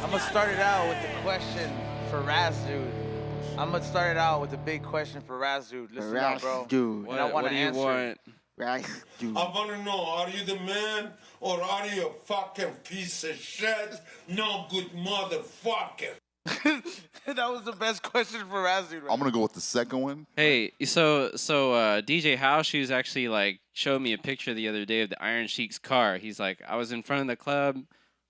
I'm gonna start it out with the question for Raz Dude. I'm gonna start it out with a big question for Raz Dude. Listen up, bro. Dude. And I want to answer. Want? I want to know, are you the man or are you a fucking piece of shit? No good motherfucker. That was the best question for Raz Dude. I'm gonna go with the second one. Hey, so DJ House Shoes actually like showed me a picture the other day of the Iron Sheik's car. He's like, I was in front of the club,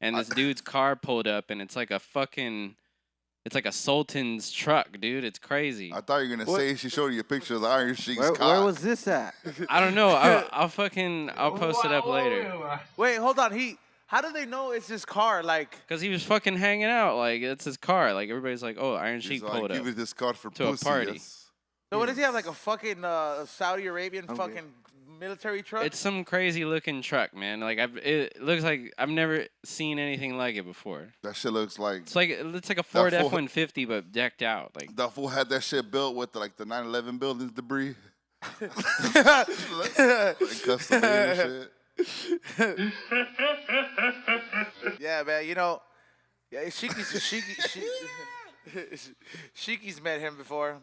and this dude's car pulled up, and it's like a Sultan's truck, dude. It's crazy. I thought you were gonna say she showed you a picture of the Iron Sheik's car. Where was this at? I don't know. I'll post it up later. Wait, hold on. How do they know it's his car? Like, Cause he was fucking hanging out. Like it's his car. Like everybody's like, oh, Iron Sheik pulled up. Give it this car for to pussy, a party. yes. so what does he have? Like a fucking Saudi Arabian fucking military truck? It's some crazy looking truck, man. Like it looks like I've never seen anything like it before. That shit looks like It's like a Ford F-150 but decked out. Like that fool had that shit built with like the 9/11 buildings debris. Custom made and shit. Yeah, man. You know, yeah, Sheiky's met him before.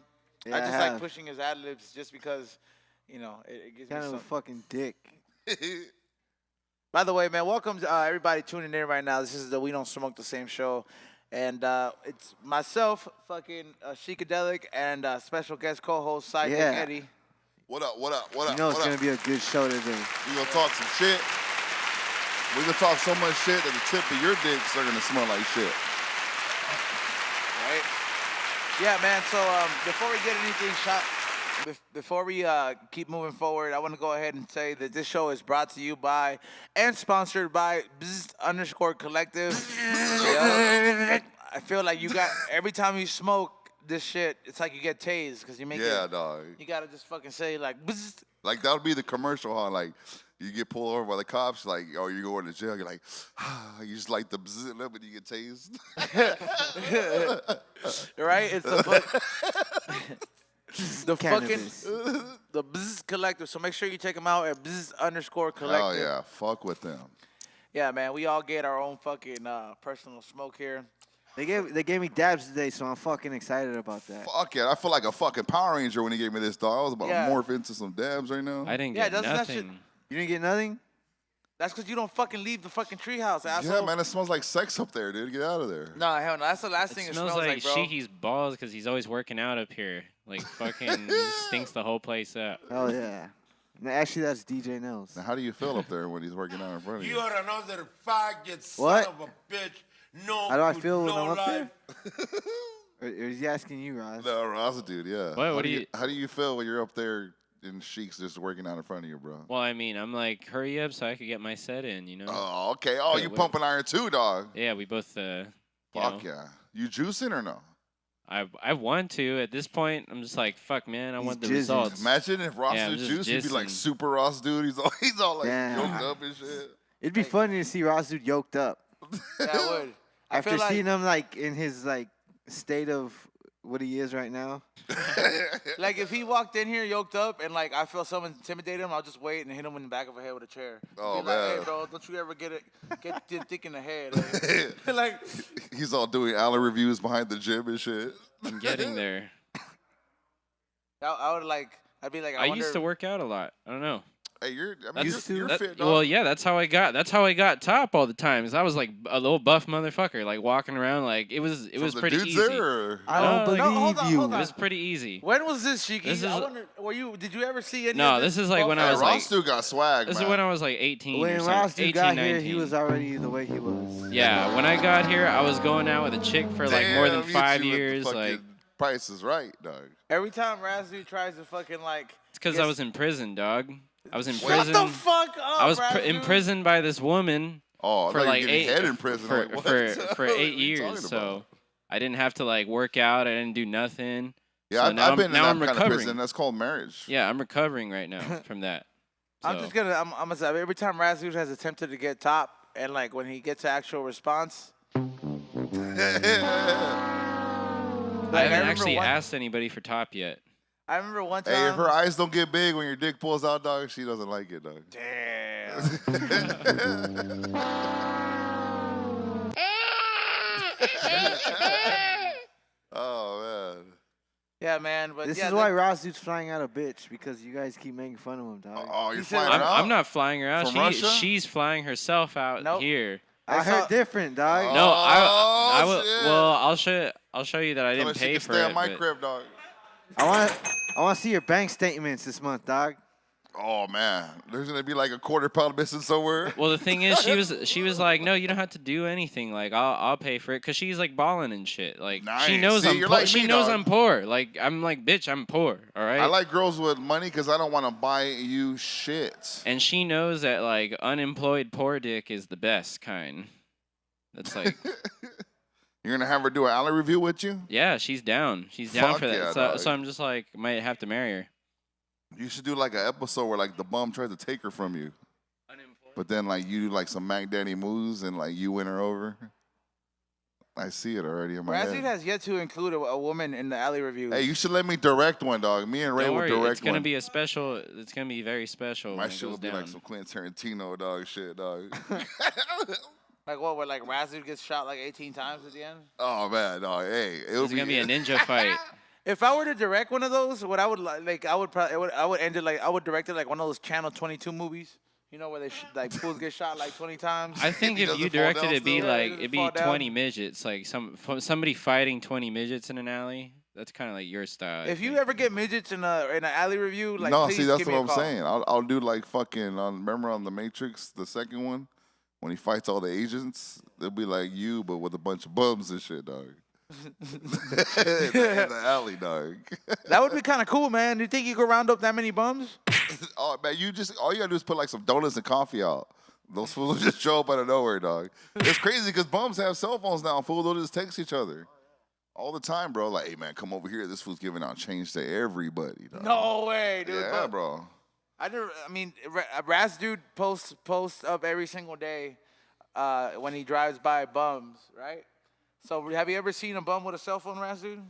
Yeah, I just like pushing his ad libs just because, you know, it gives Kind me of some. a fucking dick. By the way, man, welcome to everybody tuning in right now. This is the We Don't Smoke the Same show. And it's myself, fucking Sheiky Dabarino, and special guest co-host Sidedick Eddie. What up? You know it's going to be a good show today. We gonna talk some shit. We gonna talk so much shit that the tip of your dicks are gonna smell like shit. Right? Yeah, man. So before we get anything shot, before we keep moving forward, I want to go ahead and say that this show is brought to you by and sponsored by _collective. Yeah. I feel like you got every time you smoke this shit, it's like you get tased because you make it. Dog. You gotta just fucking say like. Like that would be the commercial, huh? Like you get pulled over by the cops, like, oh, you're going to jail. You're like, you just like the bzzz up and you get tased. Right? It's the fucking the Bzz Collective. So make sure you check them out at Bzz_collective. Oh yeah, fuck with them. Yeah, man. We all get our own fucking personal smoke here. They gave me dabs today, so I'm fucking excited about that. Fuck yeah, I feel like a fucking Power Ranger when he gave me this dog. I was about to morph into some dabs right now. I didn't get nothing. You didn't get nothing? That's because you don't fucking leave the fucking treehouse, asshole. Yeah, man, it smells like sex up there, dude. Get out of there. No, hell no. That's the last thing it smells like, bro. Sheiky's balls because he's always working out up here. Like fucking stinks the whole place up. Oh yeah. No, actually, that's DJ Nels. Now, how do you feel up there when he's working out in front of you? You are another faggot son What? of a bitch. No, How do I feel when no I'm up there? life. Or is he asking you, Roz? No, Ross, dude, yeah. What How do you feel when you're up there and Sheik's just working out in front of you, bro? Well, I mean, I'm like, hurry up so I could get my set in, you know? Oh, okay. Oh, you pumping iron too, dog. Yeah, we both, Fuck yeah. You juicing or no? I want to. At this point, I'm just like, fuck, man, I want the results. Imagine if Ross was juice, he'd be like super Ross dude. He's all like yoked up and shit. It'd be funny to see Ross dude yoked up. Yeah, I would. After seeing him like in his like state of what he is right now. Like if he walked in here yoked up and like I feel someone intimidate him, I'll just wait and hit him in the back of the head with a chair. Oh, be man. Like, hey, bro, don't you ever get thick in the head. Like he's all doing Allen reviews behind the gym and shit. I'm getting there. I'd be like, I used to work out a lot. I don't know. Hey, you're fit, dog. Well, yeah, that's how I got top all the time. I was like a little buff motherfucker, like walking around like it was pretty easy. There, I don't believe you. Hold It on. was pretty easy. When was this, Sheiky? This is- I wonder, did you ever see any No, of this is like when I Hey, was Ross like still got swag, this man. is when I was like 18 When or Ross something. dude 18, got 19. here, he was already the way he was. Yeah, when I got here, I was going out with a chick for like more than Damn, 5 you with the years. fucking Like Price is Right, dog. Every time Razoo tries to fucking like. it's because I was in prison, dog. I was in Shut prison. the fuck up, I was Razoo. imprisoned by this woman Oh, for like head in prison. for, like, what? for What are 8 you years. talking So about? I didn't have to like work out. I didn't do nothing. Yeah, So now I've been in now that I'm kind of recovering. prison. That's called marriage. Yeah, I'm recovering right now from that. I'm So- just gonna. I'm gonna say every time Razoo has attempted to get top, and like when he gets actual response. I haven't actually asked anybody for top yet. I remember one time. Hey, if her eyes don't get big when your dick pulls out, dog, she doesn't like it, dog. Damn. Oh man. Yeah, man. But This yeah, is why Ross dude's flying out a bitch because you guys keep making fun of him, dog. Oh, you're He said- flying her out? I'm not flying her out. From Russia? She's flying herself out Nope. here. I saw- heard different, dog. No, I Oh, will. shit. Well, I'll show you that I Tell didn't her she pay can for stay it. at my but- crib, dog. I want to see your bank statements this month, dog. Oh man, there's gonna be like a quarter pound missing somewhere. Well, the thing is, she was like, no, you don't have to do anything. Like, I'll pay for it, cause she's like balling and shit. Like, she Nice. knows See, I'm you're poor. like She me, knows dog. I'm poor. Like, I'm like, bitch, I'm poor. All right. I like girls with money because I don't want to buy you shit. And she knows that like unemployed poor dick is the best kind. That's like, You're gonna have her do an alley review with you? yeah, she's down. She's down Fuck for that. yeah, so, dog. so I'm just like, might have to marry her. You should do like an episode where like the bum tries to take her from you, but then like you do like some Mac Daddy moves and like you win her over. I see it already in my Razzie head. has yet to include a woman in the alley review. Hey, you should let me direct one, dog. Me and Ray Don't will worry, direct it's gonna one. be a special. It's gonna be very special. My when it shit will goes be like down. some Quentin Tarantino, dog. Shit, dog. Like what? Where like Razzie gets shot like 18 times at the end? Oh man, dog. Hey, it would It's gonna be a ninja fight. If I were to direct one of those, what I would like, I would probably, I would end it like, I would direct it like one of those Channel 22 movies. You know where they like fools get shot like 20 times. I think He if you doesn't fall directed down it, it'd be still? Yeah, like he it'd doesn't be fall down. 20 midgets, like somebody fighting 20 midgets in an alley. That's kind of like your style. I If you think. ever get midgets in an alley review, like no, please see, that's give what me a I'm call. saying. I'll do like fucking. Remember on the Matrix, the second one, when he fights all the agents, they'll be like you, but with a bunch of bums and shit, dog. in the alley, dog. That would be kind of cool, man. You think you could round up that many bums? Oh man, all you gotta do is put like some donuts and coffee out. Those fools will just show up out of nowhere, dog. It's crazy because bums have cell phones now. Fools will just text each other all the time, bro. Like, hey man, come over here. This fool's giving out change to everybody, dog. No way, dude. Yeah, But bro. I mean, Raz dude posts up every single day when he drives by bums, right? So have you ever seen a bum with a cell phone, Raz dude?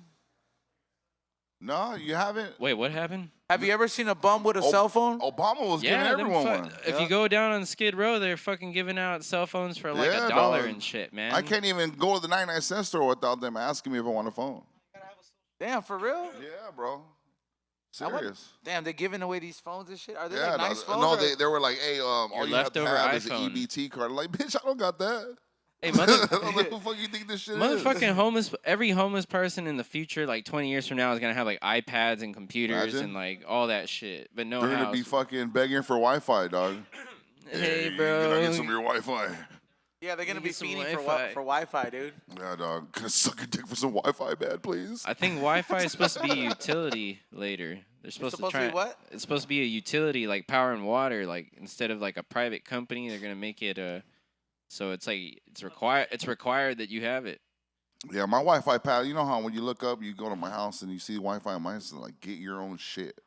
No, you haven't. Wait, what happened? Have you ever seen a bum with a cell phone? Obama was giving them everyone one. If you go down on Skid Row, they're fucking giving out cell phones for like Yeah, $1 dog. and shit, man. I can't even go to the 99-cent store without them asking me if I want a phone. Damn, for real? Yeah, bro. I wouldn't- Serious. Damn, they're giving away these phones and shit. Are they Yeah, like nice phones? no, or- they were like, hey, all you have to leftover have is an iPhone. EBT card. I'm like, bitch, I don't got that. Hey, What the fuck you think this shit is? motherfucking homeless. Every homeless person in the future, like 20 years from now, is gonna have like iPads and computers Imagine. and like all that shit, but no They're house. gonna be fucking begging for Wi-Fi, dog. Hey, Can I bro. get some of your Wi-Fi? Yeah, they're gonna Need be some feeding Wi-Fi. for Wi-Fi, dude. Yeah, dog. Can I suck a dick for some Wi-Fi, man, please? I think Wi-Fi is supposed to be a utility later. They're supposed, supposed to to be try. what? It's supposed to be a utility like power and water. Like instead of like a private company, they're gonna make it a. So it's like it's required. It's required that you have it. Yeah, my Wi-Fi pad. You know how when you look up, you go to my house and you see Wi-Fi. Mine's like, get your own shit.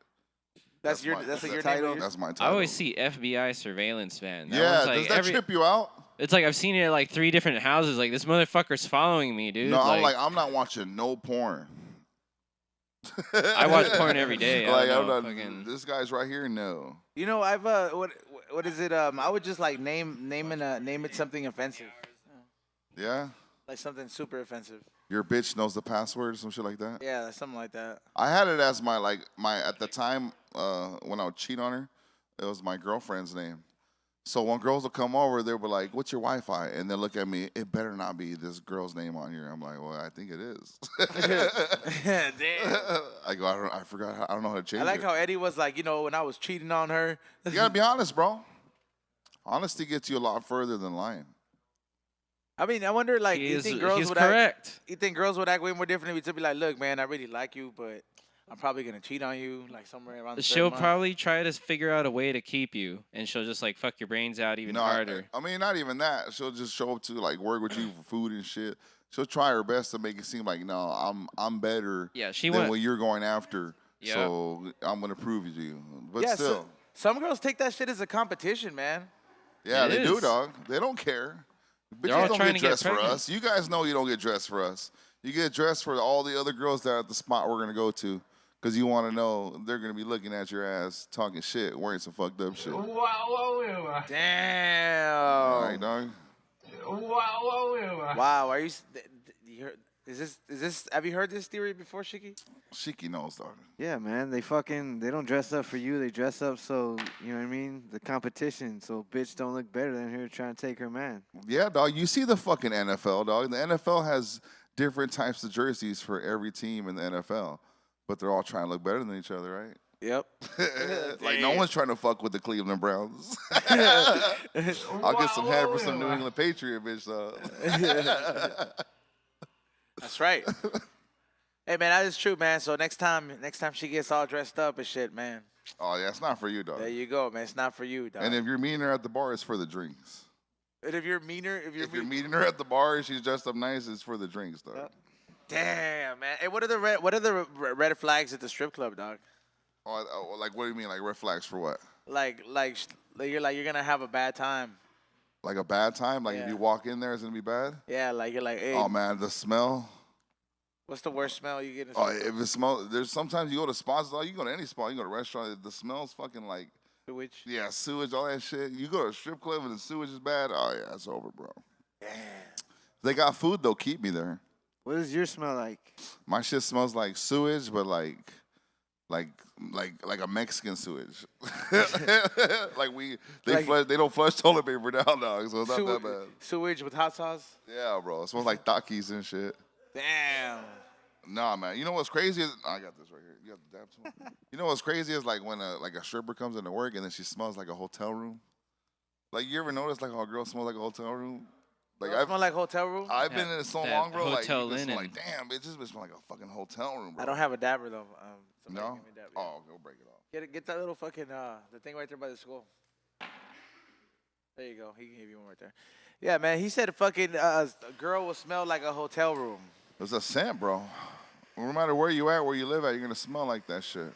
That's my- what your title. name is? That's my title. I always see FBI surveillance van. That Yeah, one's, like, does that trip you out? It's like I've seen it at like 3 different houses. Like this motherfucker's following me, dude. No, I'm not watching no porn. I watch porn every day. Like, I I'm don't know, not, fucking- this guy's right here. No. You know, I've what is it? I would just like name it something offensive, Yeah. like something super offensive. Your bitch knows the password, some shit like that. Yeah, something like that. I had it as my at the time when I would cheat on her, it was my girlfriend's name. So when girls will come over, they'll be like, "What's your Wi-Fi?" And they'll look at me. It better not be this girl's name on here. I'm like, "Well, I think it is." Damn. I go, I forgot. I don't know how to change I like it. how Eddie was like, you know, when I was cheating on her. You gotta be honest, bro. Honesty gets you a lot further than lying. I mean, I wonder, like, you think girls he's would act? correct. You think girls would act way more differently to be like, look, man, I really like you, but I'm probably gonna cheat on you, like somewhere around. The She'll third month. probably try to figure out a way to keep you, and she'll just like fuck your brains out even harder. I mean, not even that. She'll just show up to like work with you for food and shit. She'll try her best to make it seem like, no, I'm better Yeah, she than went. what you're going after. Yeah. So I'm gonna prove it to you. But Yeah, still, some girls take that shit as a competition, man. yeah, It they do, is. dog. They don't care. They're Bitches all don't trying get to get dressed for pregnant. us. You guys know you don't get dressed for us. You get dressed for all the other girls that are at the spot we're gonna go to. Because you want to know they're going to be looking at your ass, talking shit, wearing some fucked up shit. Damn. All right, dog? Wow. Are you? You heard, is this? Have you heard this theory before, Sheiky? Sheiky knows, dog. Yeah, man. They don't dress up for you. They dress up so, you know what I mean? The competition. So bitch don't look better than her trying to take her man. Yeah, dog. You see the fucking NFL, dog. The NFL has different types of jerseys for every team in the NFL, but they're all trying to look better than each other, right? Yep. Like no one's trying to fuck with the Cleveland Browns. I'll get some head for some New England Patriot bitch. That's right. Hey man, that is true, man. So next time she gets all dressed up and shit, man. Oh yeah, it's not for you, dog. There you go, man. It's not for you, dog. And if you're meeting her at the bar, it's for the drinks. And if you're meaner, if you're meeting her at the bar, she's dressed up nice. It's for the drinks, dog. Yep. Damn, man. Hey, what are the red flags at the strip club, dog? Oh, like what do you mean? Like red flags for what? Like you're gonna have a bad time. Like a bad time? Like if Yeah. you walk in there, it's gonna be bad? Yeah, like you're like, hey, Oh man, the smell. what's the worst smell you get? In Oh, if it smells, there's sometimes you go to spots. You go to any spot, you go to a restaurant. The smell's fucking like sewage? yeah, sewage, all that shit. You go to a strip club and the sewage is bad. Oh yeah, it's over, bro. Damn. They got food though. Keep me there. What does your smell like? My shit smells like sewage, but like a Mexican sewage. They don't flush toilet paper down, dog. So it's not that bad. Sewage with hot sauce? Yeah, bro. It smells like Takis and shit. Damn. Nah, man. You know what's crazy? I got this right here. You got the dab too. You know what's crazy is like when a stripper comes into work and then she smells like a hotel room. Like you ever notice like how a girl smells like a hotel room? Like I smell like hotel room. I've been in it so that long, bro. Like, hotel you just linen. like, damn, it just smells like a fucking hotel room, bro. I don't have a dabber though. Somebody No? give me a dabber. Oh, go break it off. Get that little fucking the thing right there by the school. There you go. He can give you one right there. Yeah, man. He said fucking a girl will smell like a hotel room. It's a scent, bro. No matter where you at, where you live at, you're gonna smell like that shit.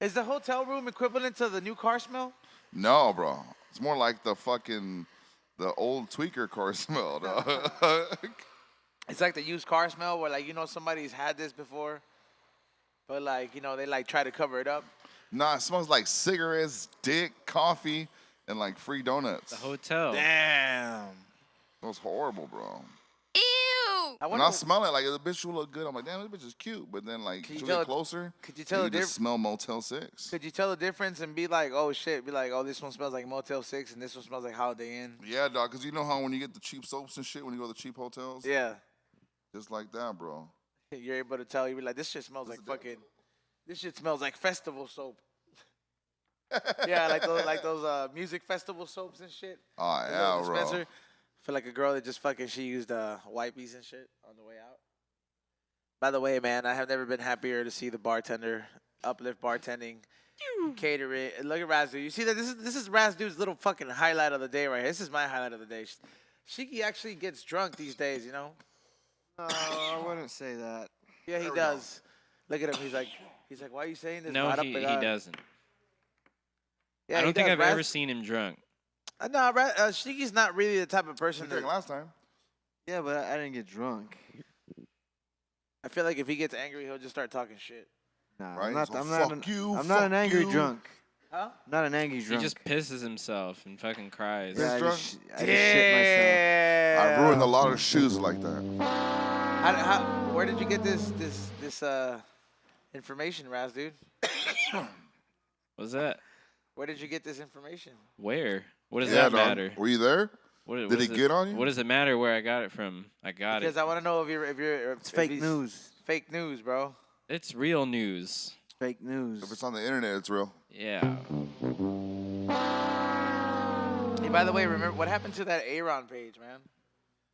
Is the hotel room equivalent to the new car smell? No, bro. It's more like the old tweaker car smell, dog. It's like the used car smell where like somebody's had this before, but like they like try to cover it up. Nah, it smells like cigarettes, dick, coffee, and like free donuts. The hotel. Damn. It was horrible, bro. I When wonder, I smell it, like the bitch will look good. I'm like, damn, this bitch is cute. But then like, Could you she'll tell get it- closer. could you tell you the just smell Motel 6. Could you tell the difference and be like, oh shit, be like, oh this one smells like Motel 6 and this one smells like Holiday Inn? Yeah, dog. Cause you know how when you get the cheap soaps and shit, when you go to the cheap hotels, Yeah. just like that, bro. You're able to tell. You be like, this shit smells like fucking. This shit smells like festival soap. Yeah, like those music festival soaps and shit. Oh The yeah, little bro. dispenser. Feel like a girl that just fucking she used wipes and shit on the way out. By the way, man, I have never been happier to see the bartender, Uplift bartending, catering. Look at Raz dude. You see that? This is Raz dude's little fucking highlight of the day right here. This is my highlight of the day. Sheiky actually gets drunk these days, you know. No, I wouldn't say that. Yeah, he does. Look at him. He's like, why are you saying this? No, Right up he the guy. doesn't. Yeah, I he don't think does. I've Raz- ever seen him drunk. No, Sheiky's not really the type of You person drank that. last time. Yeah, but I didn't get drunk. I feel like if he gets angry, he'll just start talking shit. Nah, Right? I'm not. So I'm not. fuck you, I'm not an fuck angry you. drunk. Huh? Not an angry He drunk. just pisses himself and fucking cries. Yeah, I drunk? just shit myself. I've ruined a lot of shoes like that. Where did you get this information, Raz, dude? What's that? Where did you get this information? Where? What does Yeah, that dog. matter? Were you there? What Did does he get on you? What does it matter where I got it from? I got Because it. I want to know if It's fake he's- news. Fake news, bro. It's real news. Fake news. If it's on the internet, it's real. Yeah. Hey, by the way, remember what happened to that Aaron page, man?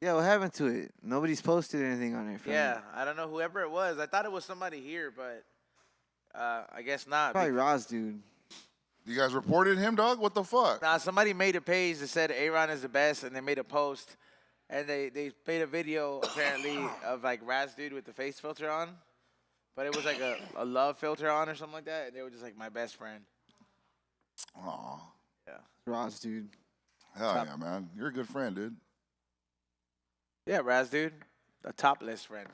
Yeah, what happened to it? Nobody's posted anything on it. Yeah, I don't know whoever it was. I thought it was somebody here, but I guess not. Probably Roz, dude. You guys reported him, dog? What the fuck? Nah, somebody made a page that said Aaron is the best, and they made a post, and they made a video apparently of like Raz dude with the face filter on, but it was like a love filter on or something like that, and they were just like my best friend. Aw. Roz, dude. Hell yeah, man. You're a good friend, dude. Yeah, Raz dude, a topless friend.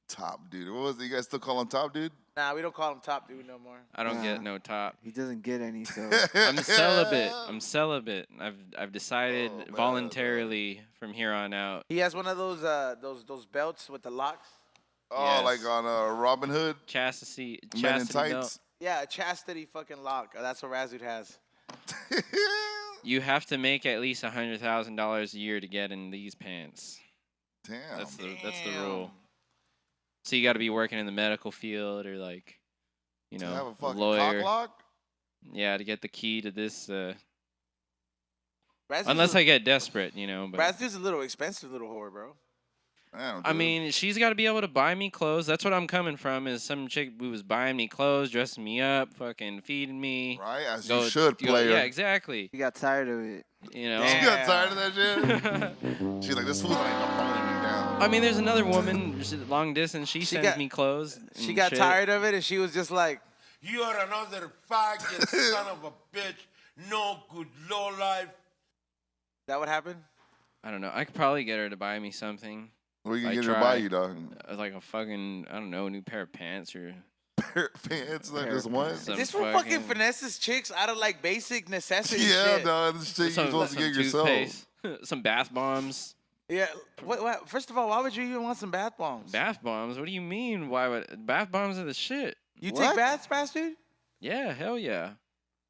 Top dude. What was it? You guys still call him top dude? Nah, we don't call him top dude no more. I don't get Nah. no top. He doesn't get any, so. I'm celibate. I'm celibate. I've decided Oh, man, voluntarily from here on out. He has one of those belts with the locks. Oh, Yes. like on Robin Hood, Chastity. Men in Chastity belt. Tights. Yeah, a chastity fucking lock. That's what Razud has. You have to make at least $100,000 a year to get in these pants. Damn. That's the rule. So you got to be working in the medical field or like, you To know, have a a fucking lawyer. cock lock? Yeah, to get the key to this. Razud's Unless I get desperate, you know. But Razud's a little expensive little whore, bro. Damn, I dude. mean, she's got to be able to buy me clothes. That's what I'm coming from. Is some chick who was buying me clothes, dressing me up, fucking feeding me. Right? As Go- you should, go- player. Yeah, exactly. He got tired of it. You know. She Damn. got tired of that shit. She's like, this fool's not even holding me down. I mean, there's another woman, she's long distance. She sends got- me clothes. She and got shit. tired of it, and she was just like, You are another faggot son of a bitch. No good low life. that what happened? I don't know. I could probably get her to buy me something. What are you I getting to try. buy you, dog? Like a fucking, I don't know, a new pair of pants or Pants, like Pair just of one? pants. Is Some this for fucking finesses chicks out of like basic necessity Yeah, shit? dog. This shit you're supposed to some get yourself. toothpaste, some bath bombs. Yeah. What? First of all, why would you even want some bath bombs? Bath bombs? What do you mean? Why would bath bombs are the shit? You What? take baths, bastard? Yeah, hell yeah.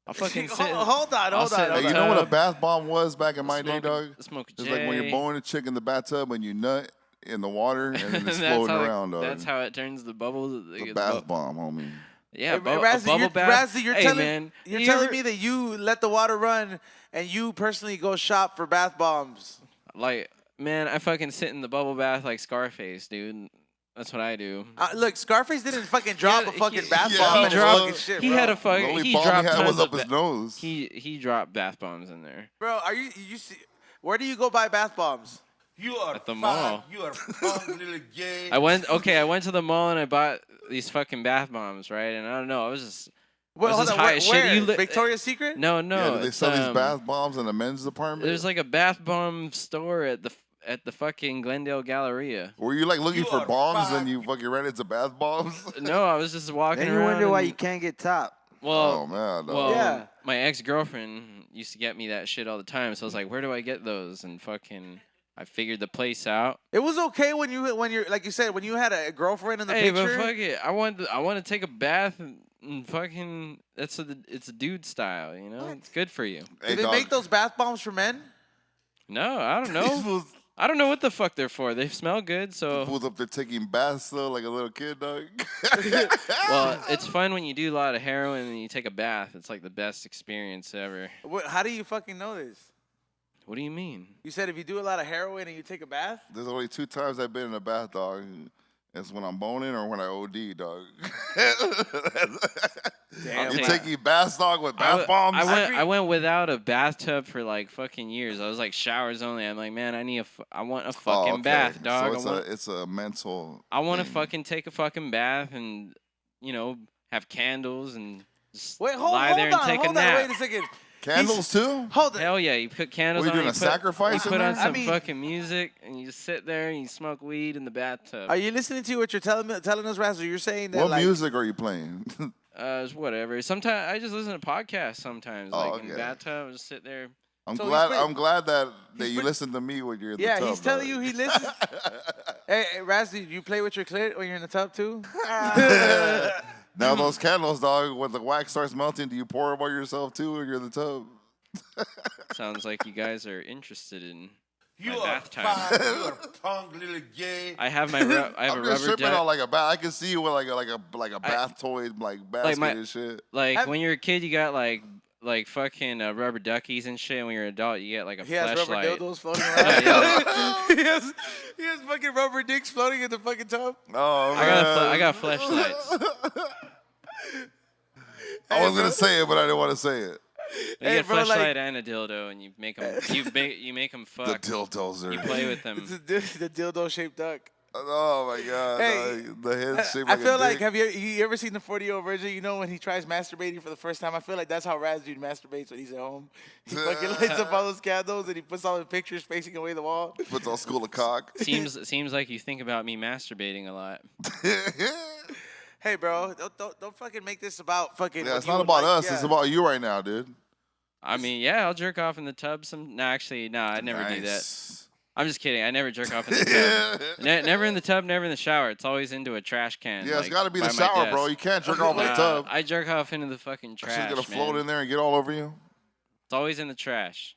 I'll fucking sit. Hold on, I'll hold sit on. in Hey, the you know what a tub, bath bomb was back in my day, smoke a- dog? Smoke a It's like when you're J. blowing a chick in the bathtub and you nut in the water and then it's That's floating how around, dog. That's how it turns the bubbles. the bath bomb, homie. Yeah, Hey, a Razzie, bubble you're, bath. Razzie, you're Hey, telling man, you're you telling ever- me that you let the water run and you personally go shop for bath bombs. Like, man, I fucking sit in the bubble bath like Scarface, dude. That's what I do. Look, Scarface didn't fucking drop a he- fucking bath yeah, bomb he in his dropped- fucking shit, He bro. had a The fucking. only He bomb he dropped had tons was up of his ba- nose. He dropped bath bombs in there. Bro, are you see? Where do you go buy bath bombs? You are At the fag. mall. You are punk little gay. I went to the mall and I bought these fucking bath bombs, right? And I don't know, I was just Well, was hold just on, high as shit. where? You li- Victoria's Secret? no, Yeah, do they it's, sell these bath bombs in the men's department? There's like a bath bomb store at the fucking Glendale Galleria. Were you like looking You for are bombs fag. and you fucking ran into bath bombs? No, I was just walking Then you around. wonder why and- you can't get top. Oh Well, man, dog. well, Yeah. my ex-girlfriend used to get me that shit all the time. So I was like, where do I get those? And fucking, I figured the place out. It was okay when you're like you said when you had a girlfriend in the Hey, picture. but fuck it, I want to take a bath and fucking. It's a dude style, you know. It's good for you. Hey, Do they dog. make those bath bombs for men? No, I don't These know. fools, I don't know what the fuck they're for. They smell good, so. fools up there taking baths though, like a little kid, dog. Well, it's fun when you do a lot of heroin and you take a bath. It's like the best experience ever. How do you fucking know this? What do you mean? You said if you do a lot of heroin and you take a bath. There's only 2 times I've been in a bath, dog. It's when I'm boning or when I OD, dog. Damn. You take- taking baths, dog, with bath bombs? I went without a bathtub for like fucking years. I was like showers only. I'm like, man, I want a Oh, fucking okay. bath, dog. So it's a mental. I want to thing. fucking take a fucking bath and, you know, have candles and just Wait, lie there and take a nap. Wait a second. Candles too? Hold it. Hell yeah, you put candles What, you on. doing a sacrifice You in put on there? some I mean- fucking music and you just sit there and you smoke weed in the bathtub. Are you listening to what you're telling us, Razzle? You're saying that What like music are you playing? It's whatever. Sometimes I just listen to podcasts. Sometimes, Oh, like in the okay. bathtub, I just sit there. I'm So he's glad. pretty- I'm glad that he's you pretty- listen to me when you're in yeah, the tub. he's telling dog. you he listens. Hey, Razzle, you play with your clit when you're in the tub too? Now those candles, dog. When the wax starts melting, do you pour them on yourself too when you're in the tub? Sounds like you guys are interested in You my are bath time. fag. You are punk little gay. I have my I have I'm a just rubber tripping duck. on like a bath. I can see you with like a bath toy like basket my- and shit. Like Have- when you're a kid, you got like fucking rubber duckies and shit. And when you're an adult, you get like a He has rubber flashlight. dildos floating around. Yeah, he has fucking rubber dicks floating in the fucking tub. Oh I man, got flashlights. I was gonna say it, but I didn't want to say it. You Hey, get a bro, like- flashlight and a dildo, and you make them you make them The fuck. dildos are. You play with them. It's the dildo shaped duck. Oh my god, Hey, dog. The head shaped I like feel a like dick. have you ever seen the 40-year-old virgin? You know when he tries masturbating for the first time. I feel like that's how Raz dude masturbates when he's at home. He fucking lights up all those candles and he puts all the pictures facing away the wall. Puts on school of cock. Seems like you think about me masturbating a lot. Hey, bro, don't fucking make this about fucking. Yeah, what it's you not would about like. us. Yeah. It's about you right now, dude. I mean, yeah, I'll jerk off in the tub. No, actually, no, I never do that. Nice. I'm just kidding. I never jerk off in the tub. Never in the tub, never in the shower. It's always into a trash can. Yeah, it's like, got to be the by my shower, bro. desk. You can't jerk off in the Nah, tub. I jerk off into the fucking It's trash, just gonna float man. in there and get all over you. It's always in the trash.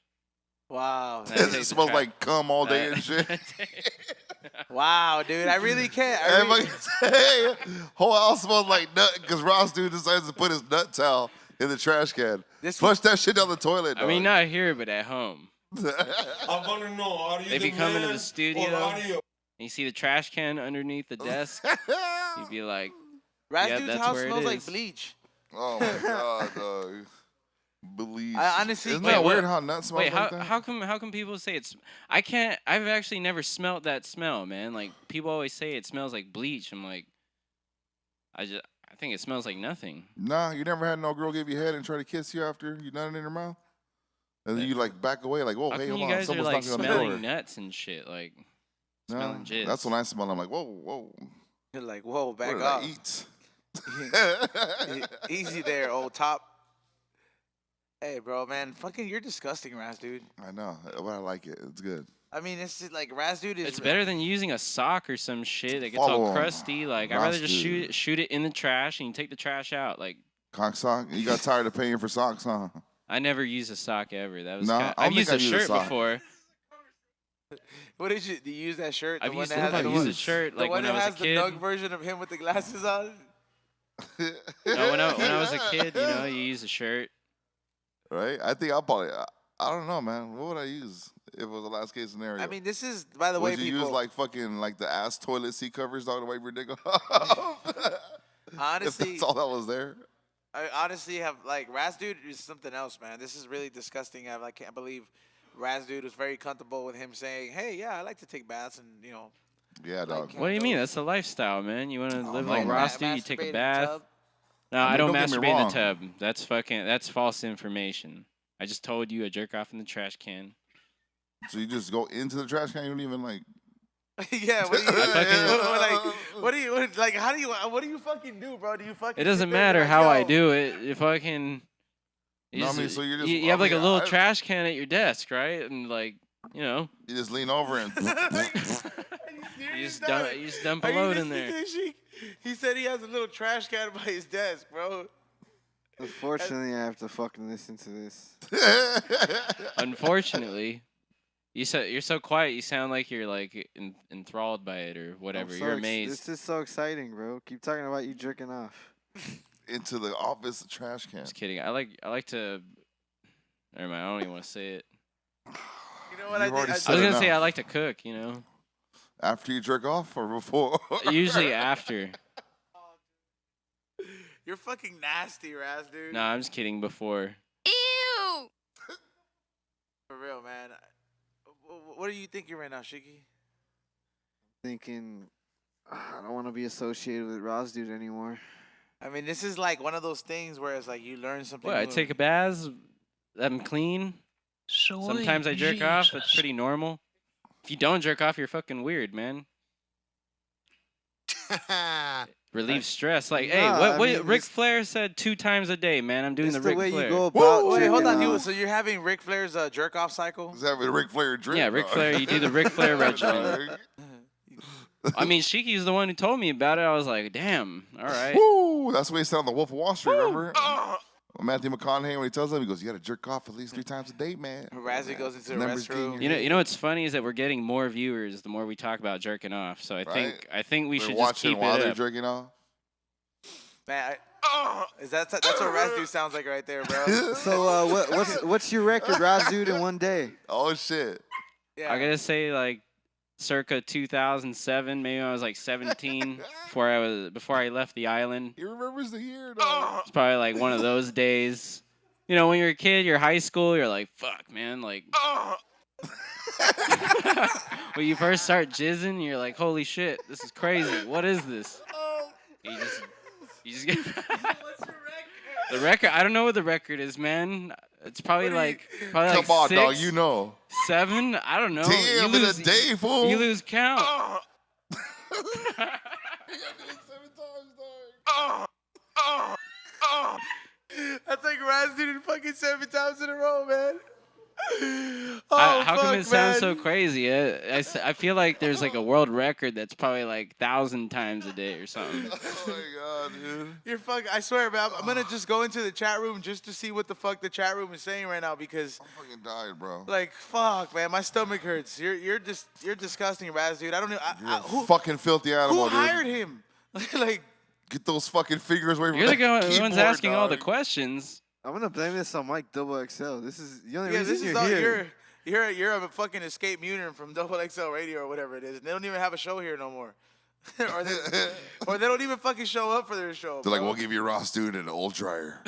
Wow. And I take It the smells tra- like cum all day and shit. Wow, dude. I really can't. Hey, whole house smells like nut because Ross dude decides to put his nut towel in the trash can. Flush that shit down the toilet. I mean, not here, but at home. I want to know, are you If the you come into man the studio or are you? and you see the trash can underneath the desk, you'd be like, Raz yeah, dude's that's house where it smells like is. bleach. Oh my god, dog. Bleach. I honestly Isn't can't- that Wait, weird what- how nuts smells wait, like that? how come people say it's? I can't. I've actually never smelled that smell, man. Like people always say it smells like bleach. I'm like, I think it smells like nothing. Nah, you never had no girl give you head and try to kiss you after you nutted in her mouth? And then you like back away like, whoa, How hey, come hold you on, guys are someone's like knocking on the door. smelling nuts and shit? Like No, smelling jizz. that's when I smell. I'm like, whoa, You're like, whoa, back what did off. I eat? Easy there, old top. Hey, bro, man, fucking, you're disgusting, Raz, dude. I know, but I like it. It's good. I mean, it's just like Raz, dude is. It's better than using a sock or some shit that gets Follow all 'em. crusty. Like I'd Ross rather just dude. shoot it in the trash and you take the trash out. Like Cock sock? You got tired of paying for socks, huh? I never used a sock ever. That was Nah, kinda, I don't I've used think a I've used a shirt sock. before. What did you? Do you use that shirt? The I've one used, that has I've the used one, a shirt the like one when I that was a has the kid. Nug version of him with the glasses on. No, when I was a kid, you know, you use a shirt. Right? I think I'll probably, I don't know, man. What would I use if it was the last case scenario? I mean, this is, by the way, would you people. use like fucking like the ass toilet seat covers, dog, to wipe your dick off? If honestly, that's all that was there. I honestly have like Raz, dude is something else, man. This is really disgusting. I can't believe Raz, dude was very comfortable with him saying, "Hey, yeah, I like to take baths," and you know. Yeah, dog. What do you mean? That's a lifestyle, man. You want to live no, like man. Ross, dude? You take masturbate a in the bath. tub. No, I I mean, don't don't get me masturbate in the wrong. tub. That's false information. I just told you I jerk off in the trash can. So you just go into the trash can. You don't even like. Yeah, what do you, fucking- what do you like? How do you? What do you fucking do, bro? Do you fucking? It doesn't sit there and be matter like, how I "Yo." do it. If I can, No, I mean, so you're just- you I have like a mean, little I- trash can at your desk, right? And like, you know, You just lean over and. you just dump a Are you load in listening there. to this, Sheik? He said he has a little trash can by his desk, bro. Unfortunately, I have to fucking listen to this. Unfortunately, you're so quiet. You sound like you're like enthralled by it or whatever. I'm so You're ex- amazed. This is so exciting, bro. Keep talking about you jerking off. Into the office trash can. Just kidding. I like to. Never mind. I don't even want to say it. You know what You've I already did? said I was it gonna say enough. I like to cook. You know, After you jerk off or before? usually after. You're fucking nasty, Raz, dude. No, I'm just kidding. Before. Ew! For real, man. What are you thinking right now, Sheiky? Thinking, I don't want to be associated with Ross dude anymore. I mean, this is like one of those things where it's like you learn something. What? I new. take a bath. I'm clean. Sometimes I jerk off. That's pretty normal. If you don't jerk off, you're fucking weird, man. Relieve stress. Like, hey, Nah, what? I What? mean, Ric it's- Flair said 2 times a day, man. I'm doing It's the the Ric way Flair. you go about Wait, hold on. jerking off. So you're having Ric Flair's jerk off cycle? Is having a Ric Flair drink? Yeah, Ric dog. Flair. You do the Ric Flair regimen. Dog. I mean, Sheiky's the one who told me about it. I was like, damn. All right. Woo! That's what he said on the Wolf of Wall Street, remember? Matthew McConaughey, when he tells him, he goes, you got to jerk off at least 3 times a day, man. Razzie goes into the Numbers restroom. king. You know what's funny is that we're getting more viewers the more we talk about jerking off. So I think we They're should just watching keep while it they're up. jerking off. Man, that's what Raz dude sounds like right there, bro. So what's your record, Ross dude, in one day? Oh, shit. Yeah. I gotta say, like, circa 2007, maybe I was like 17 before I left the island. He remembers the year, dog. It's probably like one of those days. You know, when you're a kid, you're high school, you're like, fuck, man, like. When you first start jizzing, you're like, holy shit, this is crazy. What is this? You just get the record. I don't know what the record is, man. It's probably like Come like on, 6, dog, you know. 7. I don't know. Damn, you in lose, a day, fool. You lose count. You gotta do it 7 times, dog. That's like Raz did it fucking 7 times in a row, man. How come it sounds so man. crazy? I feel like there's like a world record that's probably like 1,000 times a day or something. Oh my god, dude. You're fucking. I swear, man. I'm gonna just go into the chat room just to see what the fuck the chat room is saying right now because, I'm fucking died, bro. like, fuck, man, my stomach hurts. You're disgusting, Raz, dude. I don't know. You're a fucking filthy animal, who dude. hired him? Like, Get those fucking fingers away from You're the that one's keyboard, asking all the dog. questions. I'm gonna blame this on Mike Double XL. This is the only yeah, reason this is you're all here. you're a fucking escape mutant from Double XL Radio or whatever it is. And they don't even have a show here no more. or they don't even fucking show up for their show. They're like, bro. we'll give you a raw student and an old dryer.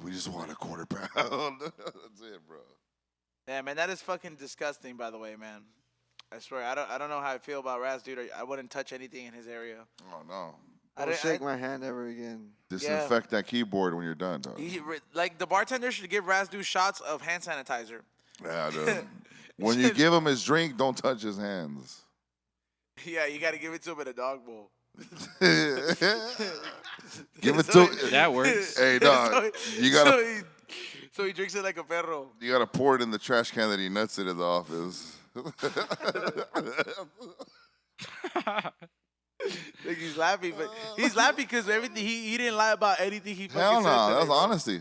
We just want a quarter pound. That's it, bro. Yeah, man, that is fucking disgusting. By the way, man, I swear, I don't know how I feel about Raz, dude. I wouldn't touch anything in his area. Oh no. Don't shake my hand ever again. Disinfect that keyboard when you're done, dog. Like the bartender should give Raz dude shots of hand sanitizer. Yeah, dude. When you give him his drink, don't touch his hands. Yeah, you got to give it to him in a dog bowl. Give it to That works. Hey, dog. You gotta So he drinks it like a perro. you gotta pour it in the trash can that he nuts in his office. Like he's laughing, but he's laughing because everything he didn't lie about anything he fucking Hell said. no, today, that's bro. honesty.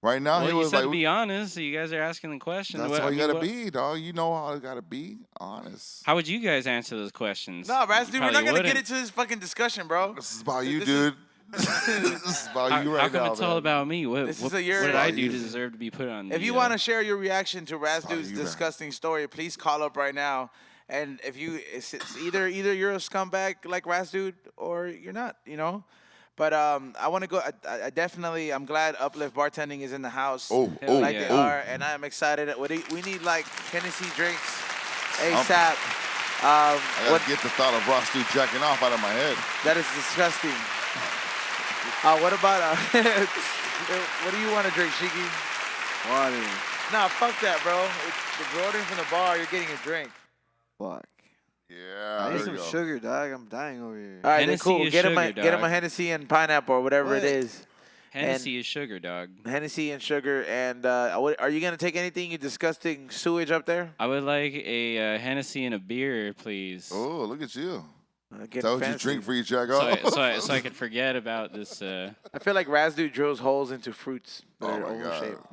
Right now, Well, he you was said like, be honest. So you guys are asking the questions. that's What- how I you mean, gotta what- be, dog. You know how you gotta be honest. How would you guys answer those questions? No, Raz, dude, we're not Probably gonna get wouldn't. into this fucking discussion, bro. This is about you, This dude. This is about How, you right how come now, it's all man. about me? What, This what, is a year what did ago. I do to deserve to be put on? If the, you want to share your reaction to Raz Sorry, dude's you, man. disgusting story, please call up right now. And if it's either you're a scumbag like Raz dude or you're not, you know. But I want to go. I definitely. I'm glad Uplift Bartending is in the house. Oh, Hell like yeah. they are, and I'm excited. We need like Tennessee drinks ASAP. I gotta get the thought of Ross dude jacking off out of my head. That is disgusting. What about what do you want to drink, Sheiky? Water. Nah, fuck that, bro. You're ordering from the bar. You're getting a drink. Fuck. Yeah, I need there some you go. sugar, dog. I'm dying over here. All right, then Hennessy cool. is Get him sugar, a dog. Hennessy and pineapple or whatever it What? is. Hennessy is sugar, dog. Hennessy and sugar. And are you gonna take anything? You disgusting sewage up there? I would like a Hennessy and a beer, please. Oh, look at you. Getting Is that what you fancy. drink for you jack So off? I could forget about this. I feel like Raz dude drills holes into fruits that Oh are my oval God. shaped.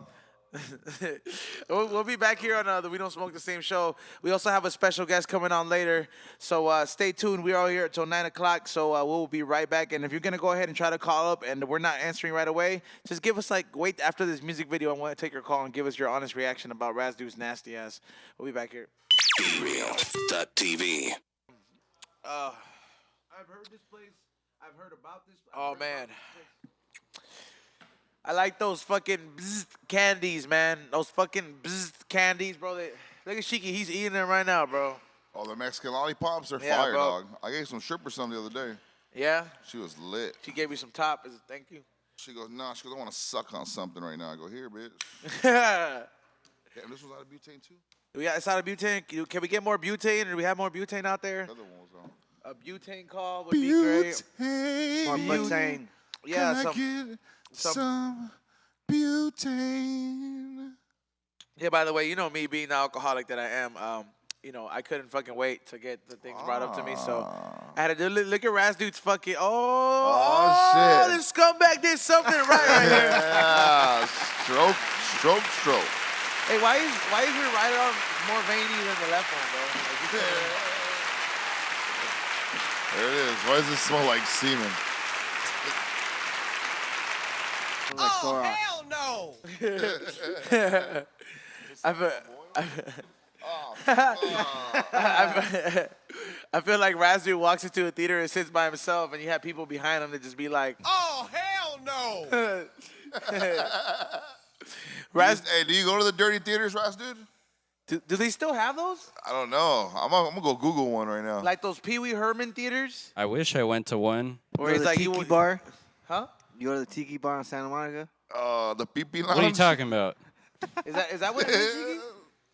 We'll be back here on the We Don't Smoke the Same show. We also have a special guest coming on later, so stay tuned. We're all here until 9 o'clock, so we'll be right back. And if you're gonna go ahead and try to call up and we're not answering right away, just give us wait after this music video. I want to take your call and give us your honest reaction about Raz dude's nasty ass. We'll be back here. BeReal.tv. I've heard this place. I've heard about this. Oh man. I like those fucking bzzzt candies, man. Those fucking bzzzt candies, bro. Look at Sheiky. He's eating them right now, bro. Oh, the Mexican lollipops are Yeah, fire, bro. dog. I gave some stripper some the other day. Yeah? She was lit. She gave me some top as a thank you. She goes, nah. She goes, I want to suck on something right now. I go, here, bitch. Yeah, Damn, this was out of butane too? it's out of butane. Can we get more butane? Or do we have more butane out there? The other one was on. A butane call would be great. More Butane. butane. Yeah, Can I some, get some butane? yeah, by the way, you know me being the alcoholic that I am, I couldn't fucking wait to get the things brought up to me, so I had to look at Raz dude's fucking, Oh, shit. this scumbag did something right here. Yeah, stroke. Hey, why is your right arm more veiny than the left one, bro? Like, you can't- There it is. Why does it smell like semen? Like Clorox. I feel like Raz dude walks into a theater and sits by himself, and you have people behind him that just be like, Oh, hell no! Raz, Hey, do you go to the dirty theaters, Ross, dude? do they still have those? I don't know. I'm gonna go Google one right now. Like those Pee Wee Herman theaters? I wish I went to one. You Or go to it's the like tiki you bar? Huh? You go to the tiki bar in Santa Monica? The pee-pee lounge. What are you talking about? Is that what it is, Sheiky?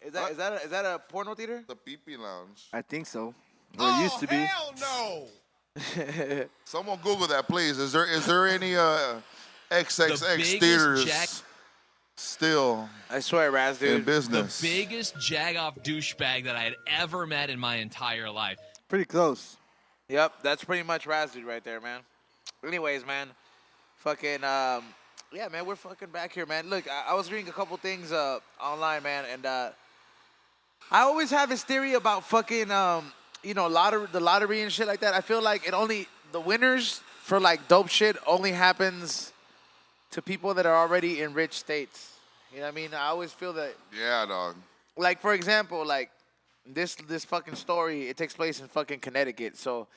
Is that a porno theater? The pee-pee lounge. I think so. Or it used to be. Hell no! Someone Google that, please. Is there any XXX biggest theaters still I swear, Raz, in dude. business? The biggest jag-off douchebag that I had ever met in my entire life. Pretty close. Yep, that's pretty much Raz, dude, right there, man. Anyways, man, fucking, yeah, man, we're fucking back here, man. Look, I was reading a couple things online, man, and I always have this theory about fucking, you know, the lottery and shit like that. I feel like the winners for like dope shit only happens to people that are already in rich states. You know what I mean? I always feel that. Yeah, dog. Like, for example, like this fucking story, it takes place in fucking Connecticut. So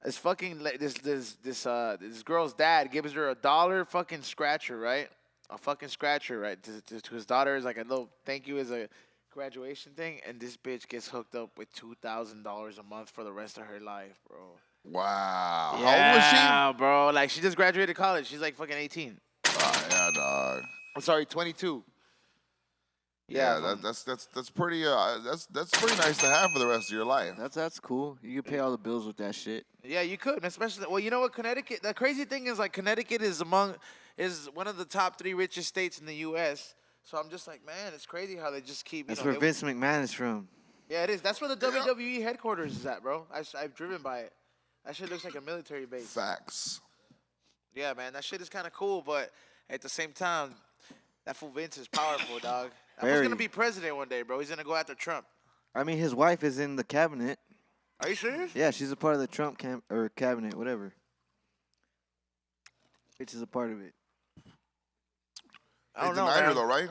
this fucking this girl's dad gives her $1 fucking scratcher, right? A fucking scratcher, right? To his daughter is like a little thank you as a graduation thing, and this bitch gets hooked up with $2,000 a month for the rest of her life, bro. Wow. Yeah, How old was she? Bro. Like, she just graduated college. She's like fucking 18. Yeah, dog. I'm sorry, 22. Yeah, that's pretty that's pretty nice to have for the rest of your life. That's cool. You can pay all the bills with that shit. Yeah, you could, especially. Well, you know what, Connecticut. The crazy thing is, like, Connecticut is one of the top 3 richest states in the U.S. So I'm just like, man, it's crazy how they just keep. That's where Vince McMahon is from. Yeah, it is. That's where the WWE headquarters is at, bro. I've driven by it. That shit looks like a military base. Facts. Yeah, man, that shit is kind of cool, but at the same time, that fool Vince is powerful, dog. That fool's gonna be president one day, bro. He's gonna go after Trump. I mean, his wife is in the cabinet. Are you serious? Yeah, she's a part of the Trump cabinet, whatever. Bitch is a part of it. I don't They know, denied her man. though, right?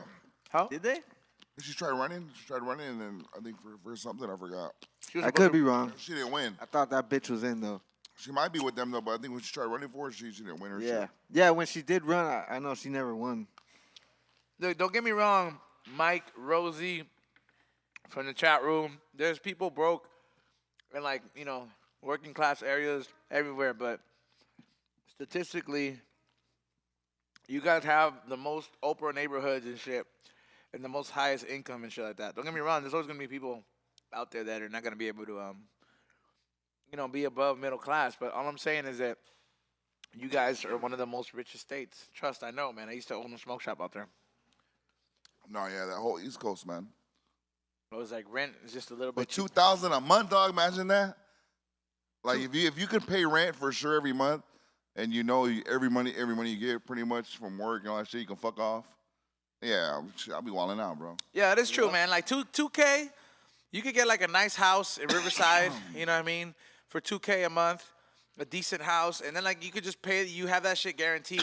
How? Did they? She tried running, and then I think for something I forgot. I could be wrong. She didn't win. I thought that bitch was in though. She might be with them though, but I think when she tried running for it, she didn't win her Yeah. shit. Yeah, when she did run, I know she never won. Look, don't get me wrong, Mike, Rosie, from the chat room. There's people broke in, like, you know, working class areas everywhere, but statistically, you guys have the most Oprah neighborhoods and shit, and the most highest income and shit like that. Don't get me wrong, there's always gonna be people out there that are not gonna be able to, you know, be above middle class. But all I'm saying is that you guys are one of the most richest states. Trust, I know, man. I used to own a smoke shop out there. No, yeah, that whole East Coast, man. It was like rent is just a little But bit. $2,000 a month, dog. Imagine that. Like if you could pay rent for sure every month, and you know every money you get pretty much from work and all that shit, you can fuck off. Yeah, I'll be walling out, bro. Yeah, it is true, man. Like 2K, you could get like a nice house in Riverside. You know what I mean? For 2K a month, a decent house, and then like you could just pay. You have that shit guaranteed.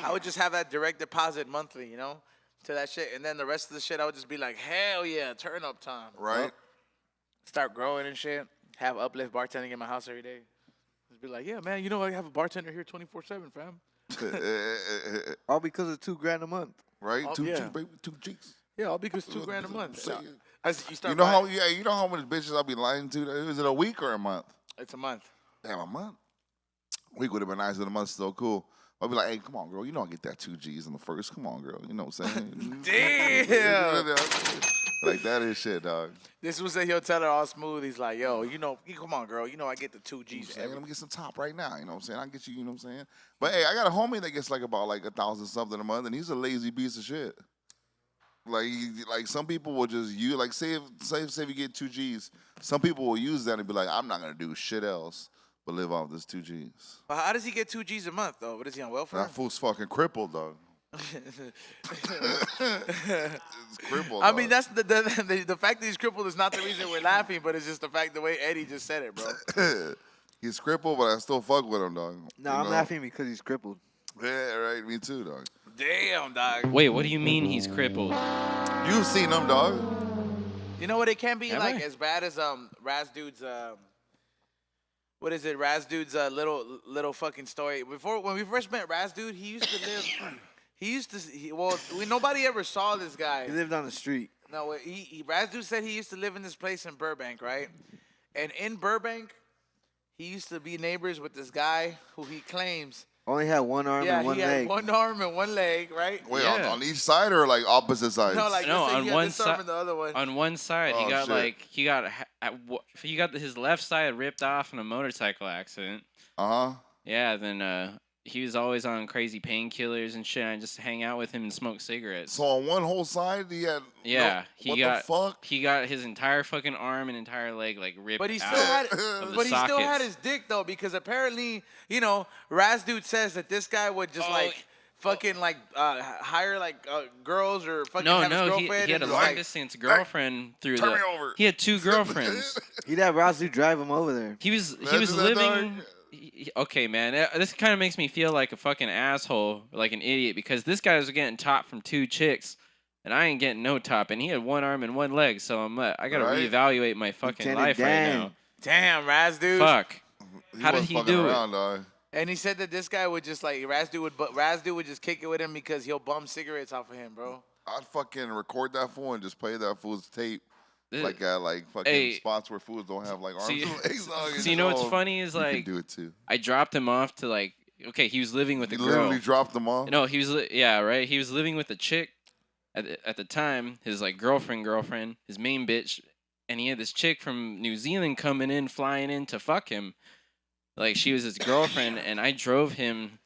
I would just have that direct deposit monthly, you know, to that shit, and then the rest of the shit, I would just be like, hell yeah, turn up time. Right. Start growing and shit. Have Uplift bartending in my house every day. Just be like, yeah, man, you know I have a bartender here 24/7, fam. All because of $2,000 a month. Right? Oh, Two yeah. G's, baby, 2 G's. Yeah, all because $2,000 a month. Say it. You start You know how? buying- Yeah, you know how many bitches I'll be lying to? Is it a week or a month? It's a month. Damn, a month. Week would have been nice, but a month's still cool. I'll be like, hey, come on, girl. You know I get that 2 G's in the first. Come on, girl. You know what I'm saying? Damn. Like that is shit, dog. This was that he'll tell her all smooth. He's like, yo, you know, come on, girl. You know I get the 2 You know G's what I'm saying? every. Let me get some top right now. You know what I'm saying? I'll get you, you know what I'm saying? But hey, I got a homie that gets like about like 1,000 something a month, and he's a lazy piece of shit. Like some people will just use, like say if you get 2 G's, some people will use that and be like, I'm not gonna do shit else but live off this 2 G's. But how does he get 2 G's a month though? What is he on welfare? That fool's fucking crippled, dog. It's crippled. I mean, dog. that's the fact that he's crippled is not the reason we're laughing, but it's just the fact the way Eddie just said it, bro. He's crippled, but I still fuck with him, dog. No, You I'm know? laughing because he's crippled. Yeah, right. Me too, dog. Damn, dog. Wait, what do you mean he's crippled? You've seen him, dog. You know what? It can't be Am like I? as bad as Raz Dude's what is it? Raz Dude's little fucking story. Before when we first met Raz Dude, he used to live. Nobody ever saw this guy. He lived on the street. No, Raz Dude said he used to live in this place in Burbank, right? And in Burbank, he used to be neighbors with this guy who he claims. Only had one arm and one he leg. had one arm and one leg, right? Wait, Yeah. on each side or like opposite sides? No, like No, let's say on he had one this arm side. and the other one. On one side, Oh, he got shit. like he got his left side ripped off in a motorcycle accident. Yeah, then he was always on crazy painkillers and shit. I just hang out with him and smoke cigarettes. So on one whole side, he had. Yeah, the fuck? He got his entire fucking arm and entire leg like ripped But he out. still had, of the but he still had sockets. his dick though, because apparently, you know, Raz dude says that this guy would just fucking like hire like girls or fucking have his he girlfriend. had a and long like, distance girlfriend through turn the. me over. He had 2 girlfriends. He'd have Razu drive him over there. He was Imagine that, living. dog. Okay, man, this kind of makes me feel like a fucking asshole, like an idiot, because this guy was getting top from 2 chicks, and I ain't getting no top, and he had 1 arm and 1 leg, so I gotta Right. reevaluate my fucking Lieutenant life right Dan. now. damn, Raz dude. Fuck. How did wasn't he fucking do it? around, dog. And he said that this guy would just like Raz dude would just kick it with him because he'll bum cigarettes off of him, bro. I'd fucking record that fool and just play that fool's tape. Like at fucking Hey. spots where fools don't have like arms See- and legs. Dog. So you know what's funny is You can like do it too. I dropped him off to like he was living with You a girl. literally dropped them off. No, he was right. He was living with a chick at the time. His like girlfriend, his main bitch, and he had this chick from New Zealand flying in to fuck him. Like she was his girlfriend, and I drove him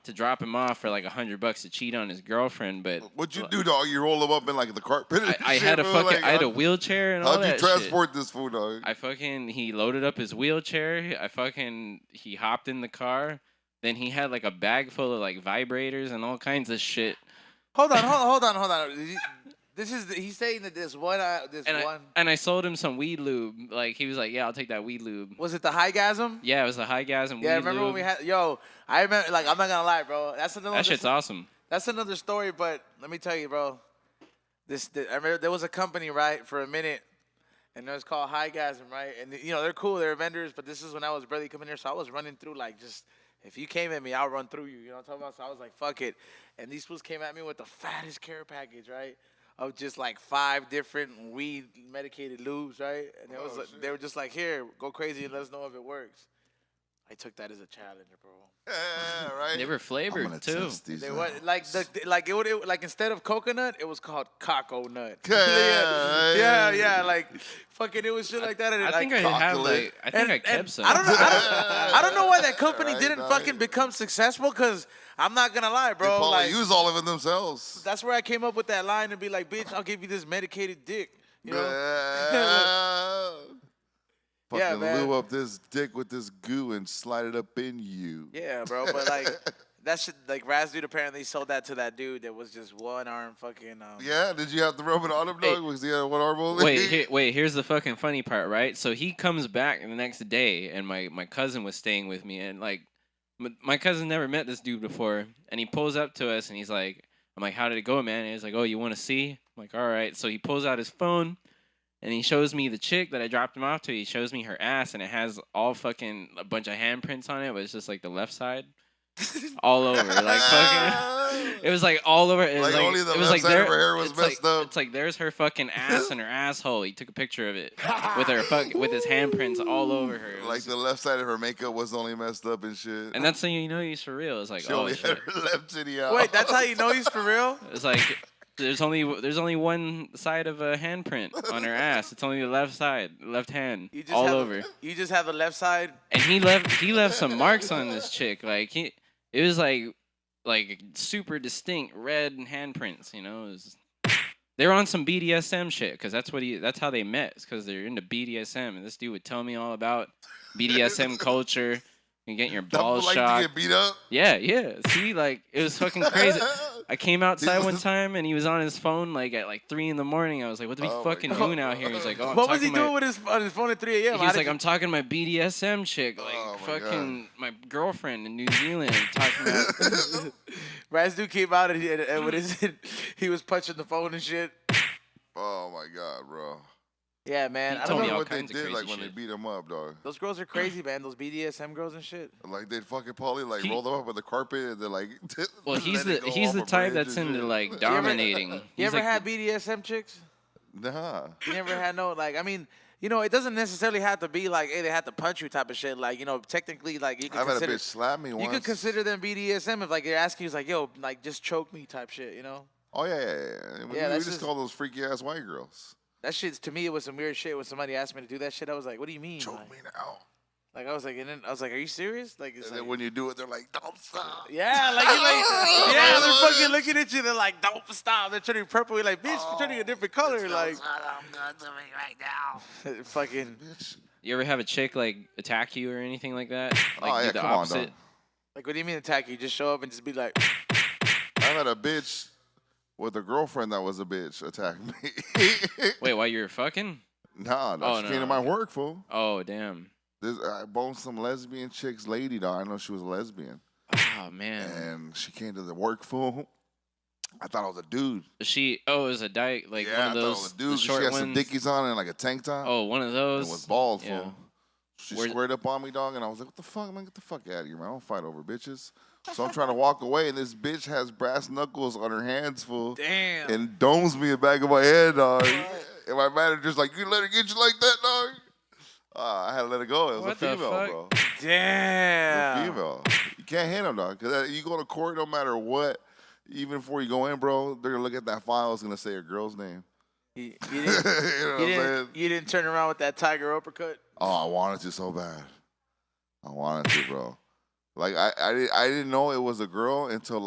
to drop him off for like $100 to cheat on his girlfriend. But What'd you do, dog? You roll him up in like the carpet. and I shit, had a bro? fucking Like, I had a wheelchair and all How'd that you shit. transport this fool, dog? He loaded up his wheelchair. He hopped in the car. Then he had like a bag full of like vibrators and all kinds of shit. Hold on. He's saying that this one. And I sold him some weed lube. Like he was like, yeah, I'll take that weed lube. Was it the highgasm? Yeah, it was a high gas and weed Yeah, remember lube. when we had? Yo, I remember. Like, I'm not gonna lie, bro. That shit's awesome. That's another story. But let me tell you, bro. I remember there was a company, right, for a minute, and it was called Highgasm, right? And you know they're cool, they're vendors. But this is when I was barely coming here, so I was running through like just. If you came at me, I'll run through you. You know what I'm talking about? So I was like, fuck it. And these fools came at me with the fattest care package, right? Of just like 5 different weed medicated lubes, right? And it was like, they were just like, here, go crazy and let us know if it works. I took that as a challenge, bro. Yeah, right. They were I'm flavored gonna too. test these They out. were like instead of coconut, it was called coco nut. Yeah. Like fucking it was shit like that. And I think I kept some. I don't know why that company Right, didn't dog. fucking become successful. Cause I'm not gonna lie, They bro. probably Like use all of it themselves. that's where I came up with that line and be like, bitch, I'll give you this medicated dick. You know? Yeah. Yeah, Fucking man. lube up this dick with this goo and slide it up in you. Yeah, bro. But like that shit, like Raz dude apparently sold that to that dude that was just one arm fucking. Yeah, did you have to rub it on him, dog? Was he had one arm only? Here's the fucking funny part, right? So he comes back the next day, and my cousin was staying with me, and like my cousin never met this dude before, and he pulls up to us, and he's like, I'm like, how did it go, man? And he's like, oh, you want to see? I'm like, all right. So he pulls out his phone, and he shows me the chick that I dropped him off to. He shows me her ass, and it has all fucking a bunch of handprints on it, but it's just like the left side. All over, like fucking. It was like all over. It was Like, like only the it was left like side of her hair was it's messed like, up. It's like there's her fucking ass and her asshole. He took a picture of it with with his handprints all over her. It Like was- the left side of her makeup was only messed up and shit. and that's how you know he's for real. It's like she oh only shit. had her left titty out. Wait, that's how you know he's for real? It's like there's only one side of a handprint on her ass. It's only the left side, left hand, You just all have over. You just have the left side. And he left some marks on this chick. Like it was like super distinct red handprints. You know, they were on some BDSM shit because that's how they met. It's because they're into BDSM, and this dude would tell me all about BDSM culture and getting your That balls fool like shot. to get beat up. Yeah. See, like it was fucking crazy. I came outside one time and he was on his phone like at like 3 a.m. I was like, "What are we Oh my fucking God. doing out here?" He's like, "Oh, I'm What was he talking to doing my-" with on his phone at 3 a.m.? He's like, "I'm talking to my BDSM chick, like Oh my fucking my girlfriend in New Zealand." Talking about Raz dude came out and what is it? He was punching the phone and shit. Oh my god, bro. Yeah, man. He I told don't me know. all What they kinds of did crazy like when they shit. beat him up, dog. Those girls are crazy, man. Those BDSM girls and shit. Like they'd fucking probably like He- roll them up on the carpet and they're like. well, he's let it the go he's off the a type bridge that's and into shit. like dominating. You He's ever like had BDSM chicks? Nah. You never had no like. I mean, you know, it doesn't necessarily have to be like, hey, they have to punch you type of shit. Like, you know, technically, like you could I've had a consider bitch slap me once. you could consider them BDSM if like they're asking you, like, yo, like just choke me type shit. You know? Oh yeah. Yeah, We that's just just- call those freaky ass white girls. That shit, to me, it was some weird shit. When somebody asked me to do that shit, I was like, what do you mean? Choke me now. Like, I was like, and then I was like, are you serious? Like, it's And like, then when you do it, they're like, don't stop. yeah, like, you're like, yeah, they're fucking looking at you. They're like, don't stop. They're turning purple. You're like, bitch, you're turning a different color. Like, I'm good to me right now. fucking. Bitch. You ever have a chick like attack you or anything like that? Like Oh, yeah, do the come on, opposite? dog. Like, what do you mean attack you? Just show up and just be like, I had a bitch with a girlfriend that was a bitch attack me. Wait, while you were fucking? Nah, Oh, she no, came to my okay. work, fool. Oh, damn. I boned some lesbian chick's lady, dog. I know she was a lesbian. Oh, man. And she came to the work, fool. I thought it was a dude. She, oh, it was a dyke, like Yeah, one of I thought it those was a the dude. 'Cause short she had ones. some dickies on and like a tank top. Oh, one of those. It was bald, Yeah. fool. She Where's- squared up on me, dog, and I was like, what the fuck, man? Get the fuck out of here, man. I don't fight over bitches. So I'm trying to walk away, and this bitch has brass knuckles on her hands, fool. damn. And domes me in the back of my head, dog. And my manager's like, you let her get you like that, dog? I had to let it go. It was What a the female, fuck? bro. Damn. A female. You can't hit them, dog. Because you go to court, no matter what, even before you go in, bro, they're going to look at that file. It's going to say a girl's name. You You didn't, know what I'm saying? you didn't turn around with that tiger uppercut? Oh, I wanted to so bad. I wanted to, bro. Like I didn't know it was a girl until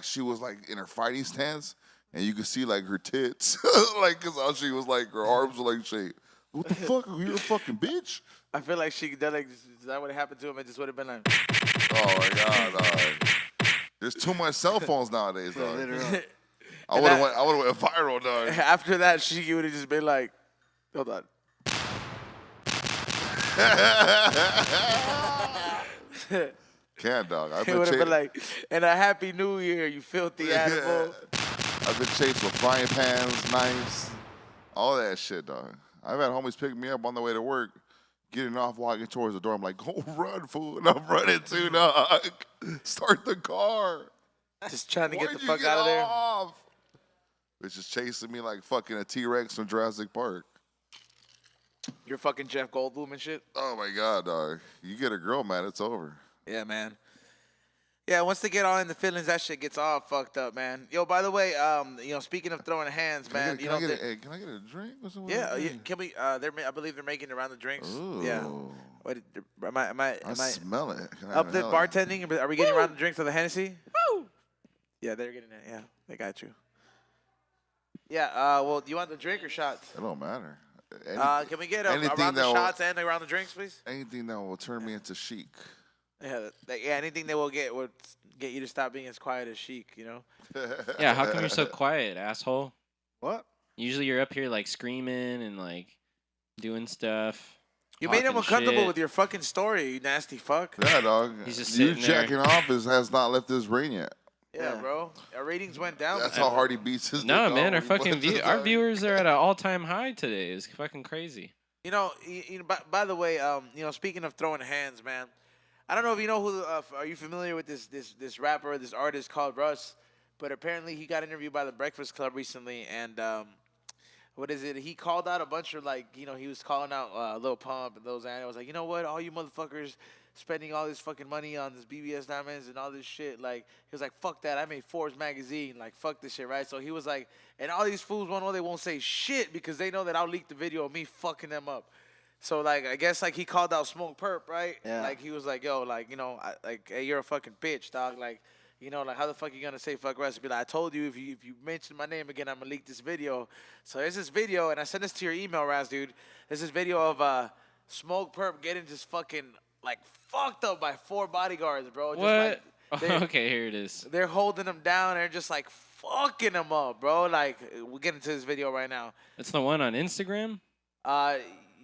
she was like in her fighting stance, and you could see like her tits, like cause how she was like her arms were like shaped. What the fuck? You're a fucking bitch. I feel like that would have happened to him. It just would have been like, Oh my god, dog. There's too much cell phones nowadays, dog. Literal. I would have went viral, dog. after that, she would have just been like, hold on. Can't, dog. I've It been would have been chased. like, and a happy new year, you filthy animal. I've been chased with frying pans, knives, all that shit, dog. I've had homies pick me up on the way to work, getting off, walking towards the door. I'm like, go run, fool. And I'm running too, dog. Start the car. Just trying to get Why'd the you fuck get out of there. off? Bitch is chasing me like fucking a T-Rex from Jurassic Park. You're fucking Jeff Goldblum and shit. Oh my god, dog. You get a girl, man, it's over. Yeah, man. Yeah, once they get all in the feelings, that shit gets all fucked up, man. Yo, by the way, speaking of throwing hands, man, Can I get a drink? What's the yeah, can we? I believe they're making around the drinks. Ooh. Yeah. What? Am I I smell it. Can I Uplift inhale it? bartending? Are we getting around the drinks of the Hennessy? Woo! Yeah, they're getting it. Yeah, they got you. Yeah. Well, do you want the drink or shots? It don't matter. Can we get anything around the that will- shots and around the drinks, please? Anything that will turn me into chic. Yeah, anything that will get you to stop being as quiet as Chic, you know? Yeah, how come you're so quiet, asshole? What? Usually you're up here like screaming and like doing stuff. You made him talking uncomfortable shit. with your fucking story, you nasty fuck. Yeah, dog. He's just you sitting there. jacking off has not left his brain yet. Yeah, Yeah. bro. Our ratings went down. That's man. how hard he beats his No, dick man, off our when he fucking puts his our dog. viewers are at an all-time high today. It's fucking crazy. You know, by the way, speaking of throwing hands, man, I don't know if you know who. Are you familiar with this rapper, this artist called Russ? But apparently, he got interviewed by the Breakfast Club recently, and what is it? He called out a bunch of he was calling out Lil Pump and those animals. Like, you know what? All you motherfuckers spending all this fucking money on this BBS diamonds and all this shit. Like, he was like, fuck that. I made Forbes magazine. Like, fuck this shit, right? So he was like, and all these fools won't know, they won't say shit because they know that I'll leak the video of me fucking them up. So, like, I guess, like, he called out Smoke Perp, right? Yeah. Like, he was like, yo, like, hey, you're a fucking bitch, dog. Like, like, how the fuck you gonna say fuck Russ? Be like, I told you if you mention my name again, I'm gonna leak this video. So there's this video, and I sent this to your email, Raz, dude. There's this video of Smoke Perp getting just fucking, like, fucked up by 4 bodyguards, bro. Just, What? Like, they're- Okay, here it is. They're holding him down. They're just, like, fucking him up, bro. Like, we'll get into this video right now. It's the one on Instagram.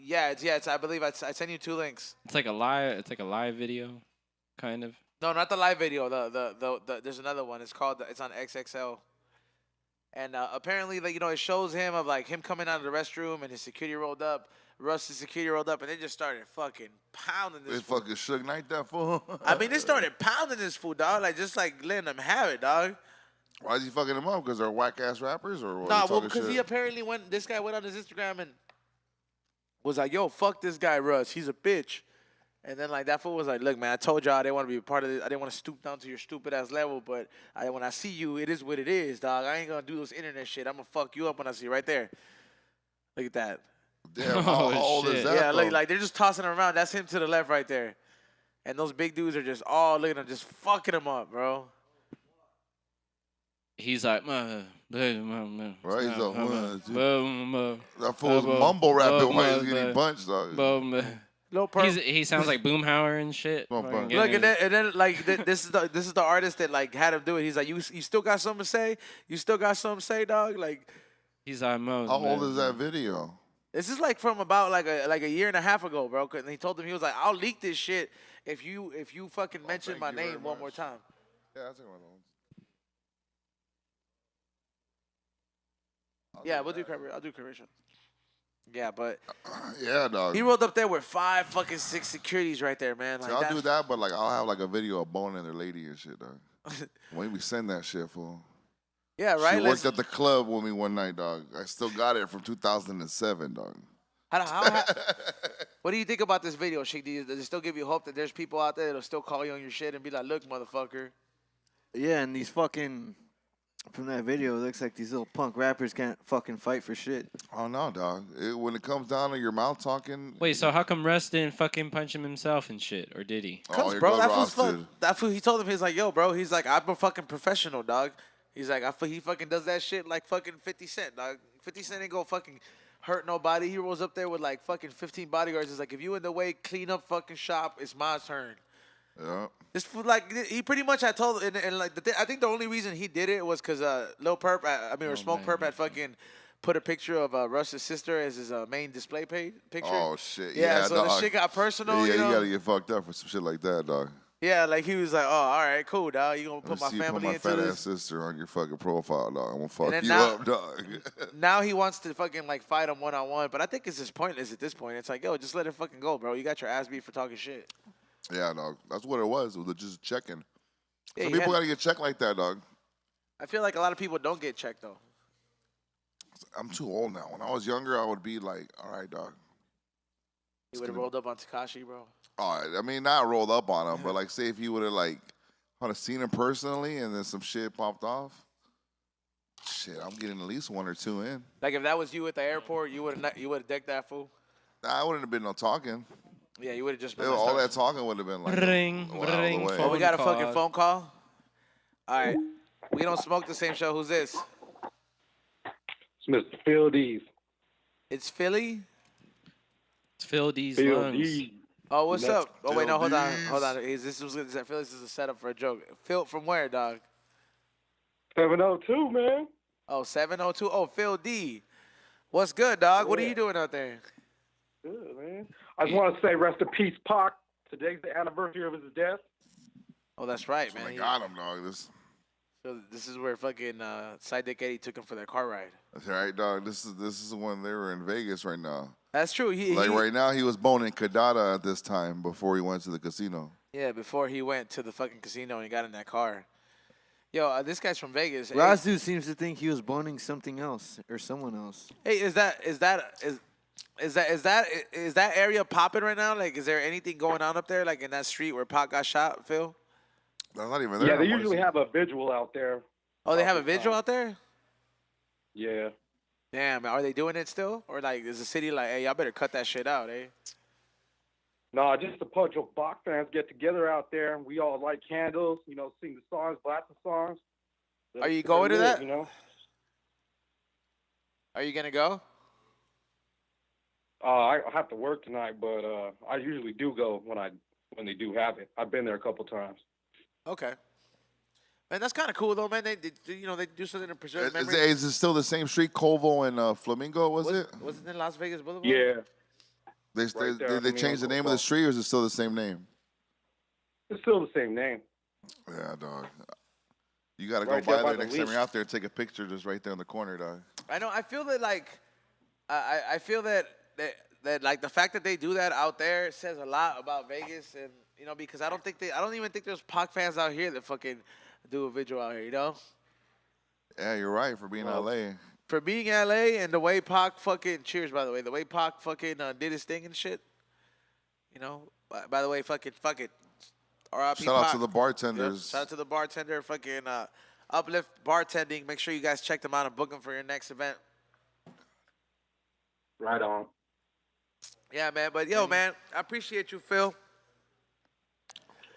Yeah, it's I believe I sent you 2 links. It's like a live video, kind of. No, not the live video. The there's another one. It's on XXL. And apparently, like, it shows him of like him coming out of the restroom and his security rolled up, Russ's security rolled up, and they just started fucking pounding They this fool. fucking Suge Knight that fool. I mean, they started pounding this fool, dog. Like, just like letting them have it, dog. Why is he fucking them up? Because they're whack ass rappers or what? Nah, He well, talking because he shit? apparently this guy went on his Instagram and was like, yo, fuck this guy, Russ. He's a bitch. And then, like, that fool was like, look, man, I told y'all I didn't want to be a part of this. I didn't want to stoop down to your stupid-ass level, but when I see you, it is what it is, dog. I ain't going to do this internet shit. I'm going to fuck you up when I see you right there. Look at that. Damn, how Oh, old is shit. that? Yeah, look, though? like they're just tossing him around. That's him to the left right there. And those big dudes are just all look at him, just fucking him up, bro. He's like, Right, he's like, that fool's Bubba, mumble rapping while he's Bubba, getting punched, dog. Lil Perp. he sounds like Boomhauer and shit. Come on, Fucking bud. getting Look, and then like this is the artist that like had him do it. He's like, you still got something to say? You still got something to say, dog? Like, He's like, Mo. How old is that video? this is like from about like a year and a half ago, bro. And he told him, he was like, I'll leak this shit if you fucking mention thank my you very name one much. more time. Yeah, I'll take one of those. Yeah, we'll do coverage. I'll do coverage. Yeah, but Yeah, dog. he rolled up there with 5 fucking 6 securities right there, man. Like, See, I'll that's- do that, but like I'll have like a video of boning their lady and shit, dog. When we send that shit, fool. Yeah, right. She worked at the club with me one night, dog. I still got it from 2007, dog. What do you think about this video, Sheik? Does it still give you hope that there's people out there that'll still call you on your shit and be like, look, motherfucker? Yeah, and these fucking from that video, it looks like these little punk rappers can't fucking fight for shit. Oh no, dog. When it comes down to your mouth talking, Wait, so how come Russ didn't fucking punch him himself and shit, or did he? oh, your Bro, girl that fool's roasted. fun. That fool, he told him, he's like, yo, bro, he's like, I'm a fucking professional, dog. He's like, he fucking does that shit like fucking 50 Cent, dog. 50 Cent ain't gonna fucking hurt nobody. He rolls up there with like fucking 15 bodyguards. He's like, if you in the way, clean up fucking shop. It's my turn. Yeah. This fool, like, he pretty much had told, and like, I think the only reason he did it was because Lil Perp, or Smoke Perp had fucking put a picture of Russ's sister as his main display picture. Oh shit. Yeah, Yeah, so dog. the shit got personal, Yeah, you know? you gotta get fucked up for some shit like that, dog. Yeah, like he was like, oh, all right, cool, dog. You gonna put my See you family put my into fat ass this? sister on your fucking profile, dog. I'm gonna fuck then you now- up, dog. Now he wants to fucking like fight him one-on-one, but I think it's just pointless at this point. It's like, yo, just let it fucking go, bro. You got your ass beat for talking shit. Yeah, dog. That's what it was. It was just checking. Yeah, Some he people had- gotta get checked like that, dog. I feel like a lot of people don't get checked though. I'm too old now. When I was younger, I would be like, all right, dog. He would have rolled up on Tekashi, bro. All right. I mean, not rolled up on him, but like, say if you would have like, seen him personally, and then some shit popped off. Shit, I'm getting at least 1 or 2 in. Like if that was you at the airport, you would have decked that fool. Nah, I wouldn't have been no talking. Yeah, you would have just been. All that talking would have been like Ring, well, out of the ring, way. Oh, we got a Phone fucking call. phone call. All right, we don't smoke the same show. Who's this? It's Mr. Phil D's. It's Philly. It's Phil D's Phil lungs. D's. Oh, what's Let's up? Oh wait, no, hold on, Phil hold on. Is this a setup for a joke? Phil from where, dog? 702, man. Oh, 702. Oh, Phil D. What's good, dog? What are Yeah. you doing out there? Good, man. I just want to say rest in peace, Pac. Today's the anniversary of his death. Oh, that's right, So man. I got him, dog. So this is where fucking Sidedick Eddie took him for their car ride. That's right, dog. This is when they were in Vegas right now. That's true. Right now, he was boning Kadada at this time before he went to the casino. Yeah, before he went to the fucking casino and he got in that car. Yo, this guy's from Vegas. Hey, Razdu seems to think he was boning something else or someone else. hey, is that area popping right now? Like, is there anything going on up there, like in that street where Pac got shot, Phil? That's not even there. Yeah, they no more. usually have a vigil out there. Oh, they have a vigil out there? Yeah. Damn, are they doing it still? Or like, is the city like, hey, y'all better cut that shit out, eh? No, just a bunch of Bach fans get together out there. We all light candles, sing the songs, blast the songs. Are you going to that? You know? Are you gonna go? I have to work tonight, but I usually do go when they do have it. I've been there a couple times. Okay. Man, that's kind of cool though, man. They do something to preserve memory. Is it still the same street, Colvo and Flamingo? Was it? Wasn't it Las Vegas Boulevard? Yeah. They Right there, did they change the name of the street, or is it still the same name? It's still the same name. Yeah, dog. You gotta go Right by there by there the next time leash. you're out there. Take a picture just right there in the corner, dog. I know. I feel that like, I feel that like the fact that they do that out there says a lot about Vegas, and because I don't even think there's Pac fans out here that fucking do a vigil out here, Yeah, you're right for being LA. For being LA and the way Pac fucking cheers, by the way, the way Pac fucking did his thing and shit. By the way, fuck it. R.I.P. Shout out Pac. to the bartenders. Yep. Shout out to the bartender, fucking Uplift Bartending. Make sure you guys check them out and book them for your next event. Right on. Yeah, man. But yo, man, I appreciate you, Phil.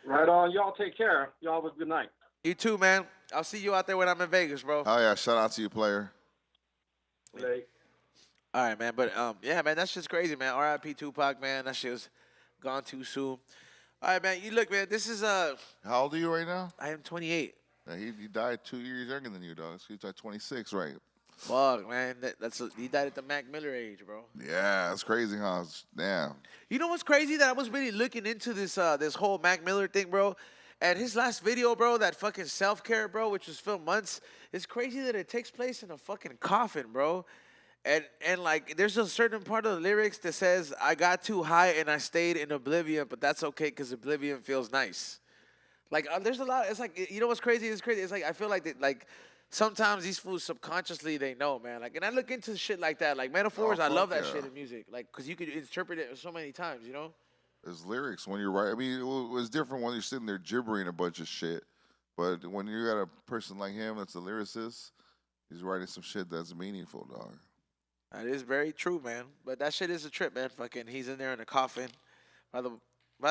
Right on. Y'all take care. Y'all have a good night. You too, man. I'll see you out there when I'm in Vegas, bro. Oh yeah, shout out to you, player. Late. All right, man. But yeah, man, that's just crazy, man. R.I.P. Tupac, man. That shit was gone too soon. All right, man. You look, man. This is How old are you right now? I am 28. Yeah, he died 2 years younger than you, dog. So he's like 26, right? Fuck, man. He died at the Mac Miller age, bro. Yeah, it's crazy, huh? Damn. You know what's crazy? That I was really looking into this whole Mac Miller thing, bro. And his last video, bro, that fucking self-care, bro, which was filmed months, it's crazy that it takes place in a fucking coffin, bro. And like, there's a certain part of the lyrics that says, I got too high and I stayed in oblivion, but that's okay because oblivion feels nice. Like, there's a lot. It's like, you know what's crazy? It's crazy. It's like, I feel like that, like, sometimes these fools subconsciously they know, man. Like, and I look into shit like that, like metaphors. I love that shit in music, like, cause you could interpret it so many times, you know. There's lyrics when you're right. I mean, it was different when you're sitting there gibbering a bunch of shit, but when you got a person like him that's a lyricist, he's writing some shit that's meaningful, dog. That is very true, man. But that shit is a trip, man. Fucking, he's in there in a coffin. By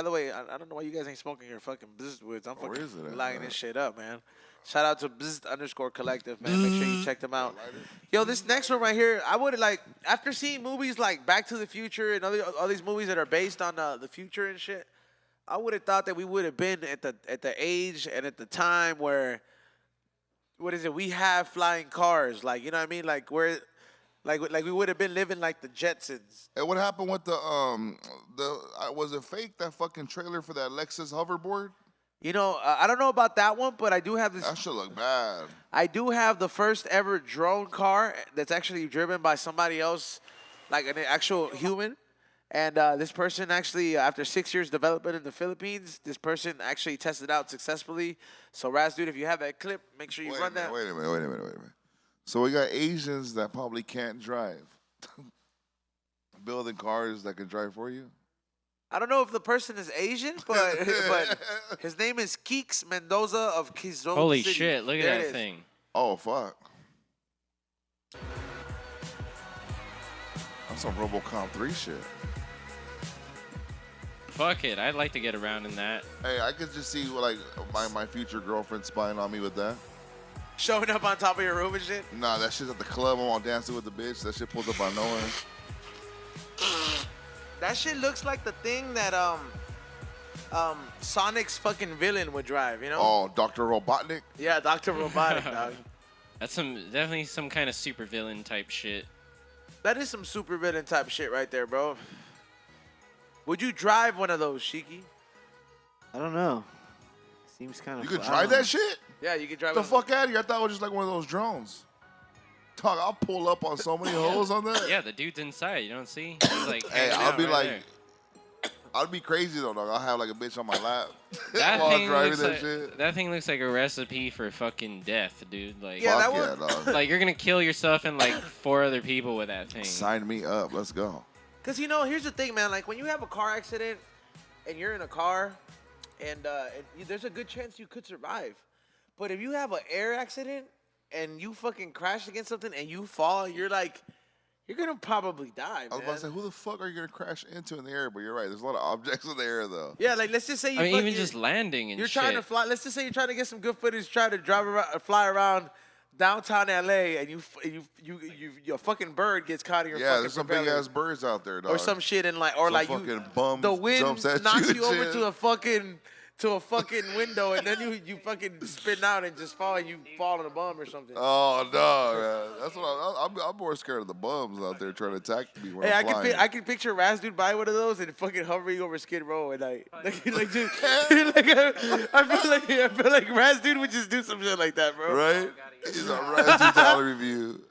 the way, I don't know why you guys ain't smoking your fucking Bzzzt woods. I'm Where fucking is it at, lighting man? this shit up, man. Shout out to Bzzzt_collective, man. Make sure you check them out. Yo, this next one right here, I would like, after seeing movies like Back to the Future and all these movies that are based on the future and shit, I would have thought that we would have been at the age and at the time where, what is it? We have flying cars, like, you know what I mean? Like where. Like we would have been living like the Jetsons. And what happened with was it fake, that fucking trailer for that Lexus hoverboard? You know, I don't know about that one, but I do have this. That should look bad. I do have the first ever drone car that's actually driven by somebody else, like an actual human. And this person actually, after 6 years development in the Philippines, this person actually tested out successfully. So, Raz, dude, if you have that clip, make sure you run that. Wait a minute. So we got Asians that probably can't drive, building cars that can drive for you. I don't know if the person is Asian, but his name is Keeks Mendoza of Quezon Holy City. shit, look at There it that is. thing. Oh fuck! That's some RoboCop 3 shit. Fuck it, I'd like to get around in that. Hey, I could just see like my future girlfriend spying on me with that. Showing up on top of your room and shit. Nah, that shit's at the club. I'm all dancing with the bitch. That shit pulled up out of nowhere. That shit looks like the thing that Sonic's fucking villain would drive, you know? Oh, Dr. Robotnik? Yeah, Dr. Robotic, dog. That's definitely some kind of supervillain type shit. That is some super villain type shit right there, bro. Would you drive one of those, Sheiky? I don't know. Seems kind of. You could drive that shit? Yeah, you could drive The one. fuck out of here. I thought it was just like one of those drones. Talk, I'll pull up on so many holes on that. Yeah, the dude's inside. You don't see? He's like, Hey, hanging I'll out be right like, there. I'd be crazy though, dog. I'll have like a bitch on my lap That while I'm thing driving looks that like, shit. that thing looks like a recipe for fucking death, dude. Like, Yeah, that Fuck would. yeah, dog. like you're gonna kill yourself and like 4 other people with that thing. Sign me up. Let's go. Because, you know, here's the thing, man. Like, when you have a car accident and you're in a car and there's a good chance you could survive. But if you have an air accident and you fucking crash against something and you fall, you're like, you're going to probably die, I was man. about to say, who the fuck are you gonna crash into in the air? But you're right. There's a lot of objects in the air though. Yeah, like, let's just say you I mean, fucking, even just landing and you're shit. trying to fly. Let's just say you're trying to get some good footage, trying to drive around, fly around downtown LA, and your fucking bird gets caught in your Yeah, fucking there's some propeller. big ass birds out there, dog. Or some shit, and like, or Some like fucking you, bum the wind jumps at knocks you you over and to a fucking window, and then you fucking spin out and just fall, and you fall on a bum or something. Oh no, man. That's what I'm more scared of the bums out there trying to attack me when Hey, I'm flying. I can picture Raz dude buy one of those and fucking hovering over Skid Row, and like dude, I feel like Raz dude would just do some shit like that, bro. Right? He's a $2 review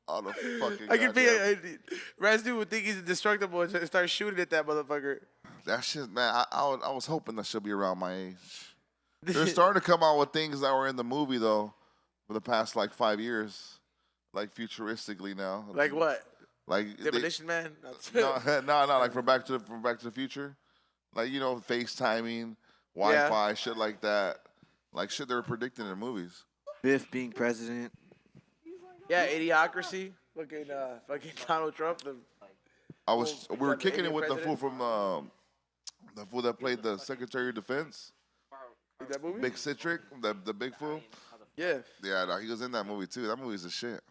on a fucking. I can goddamn- be Raz dude would think he's indestructible and start shooting at that motherfucker. That shit, man. I was hoping that she'll be around my age. They're starting to come out with things that were in the movie though, for the past like 5 years, like futuristically now. Like what? Like Demolition Man? no, like from Back to the Future, like you know, FaceTiming, Wi-Fi, shit like that, like shit they were predicting in movies. Biff being president. Yeah, Idiocracy. Fucking Donald Trump. We were kicking it with the fool from the fool that played the Secretary of Defense. That movie? Big Citric, the big fool. Yeah. Yeah, no, he was in that movie too. That movie's a shit.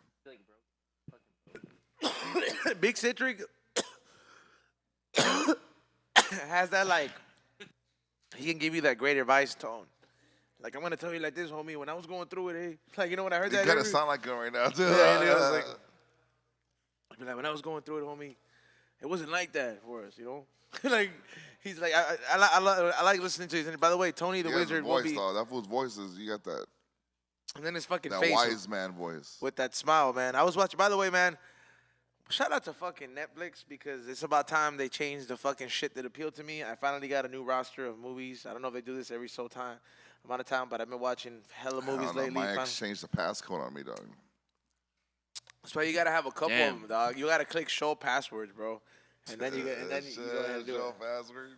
Big Citric has that like he can give you that great advice tone. Like, I'm gonna tell you like this, homie. When I was going through it, hey, like, you know, when I heard that, You kind of sound like him right now too. Yeah, and he was like, I'd be like, when I was going through it, homie, it wasn't like that for us, you know. Like, he's like, I like listening to his. And by the way, Tony the He has a Wizard will voice, be. though. That fool's voice is, you got that And then his fucking that face wise man voice. with that smile, man. I was watching. By the way, man, shout out to fucking Netflix because it's about time they changed the fucking shit that appealed to me. I finally got a new roster of movies. I don't know if they do this every so time amount of time, but I've been watching hella movies I don't know, lately. my ex changed the passcode on me, dog. That's why you gotta have a couple Damn. of them, dog. You gotta click show passwords, bro, and then you go ahead and do it. Password.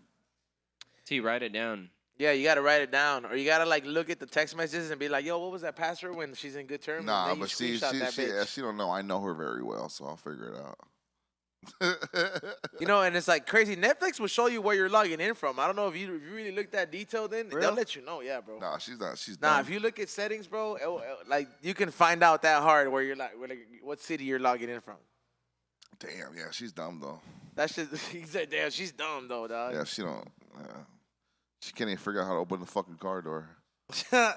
T, write it down. Yeah, you gotta write it down, or you gotta like look at the text messages and be like, "Yo, what was that password?" When she's in good terms. Nah, and then you but she screenshot that bitch. she don't know. I know her very well, so I'll figure it out. You know, and it's like crazy. Netflix will show you where you're logging in from. I don't know if you really look that detailed in. Real? They'll let you know. Yeah, bro. Nah, she's not. She's Nah, dumb. if you look at settings, bro, like you can find out that hard where you're like, what city you're logging in from. Damn, yeah, she's dumb though. That shit. He said, "Damn, she's dumb though, dog." Yeah, she don't. She can't even figure out how to open the fucking car door. Yeah.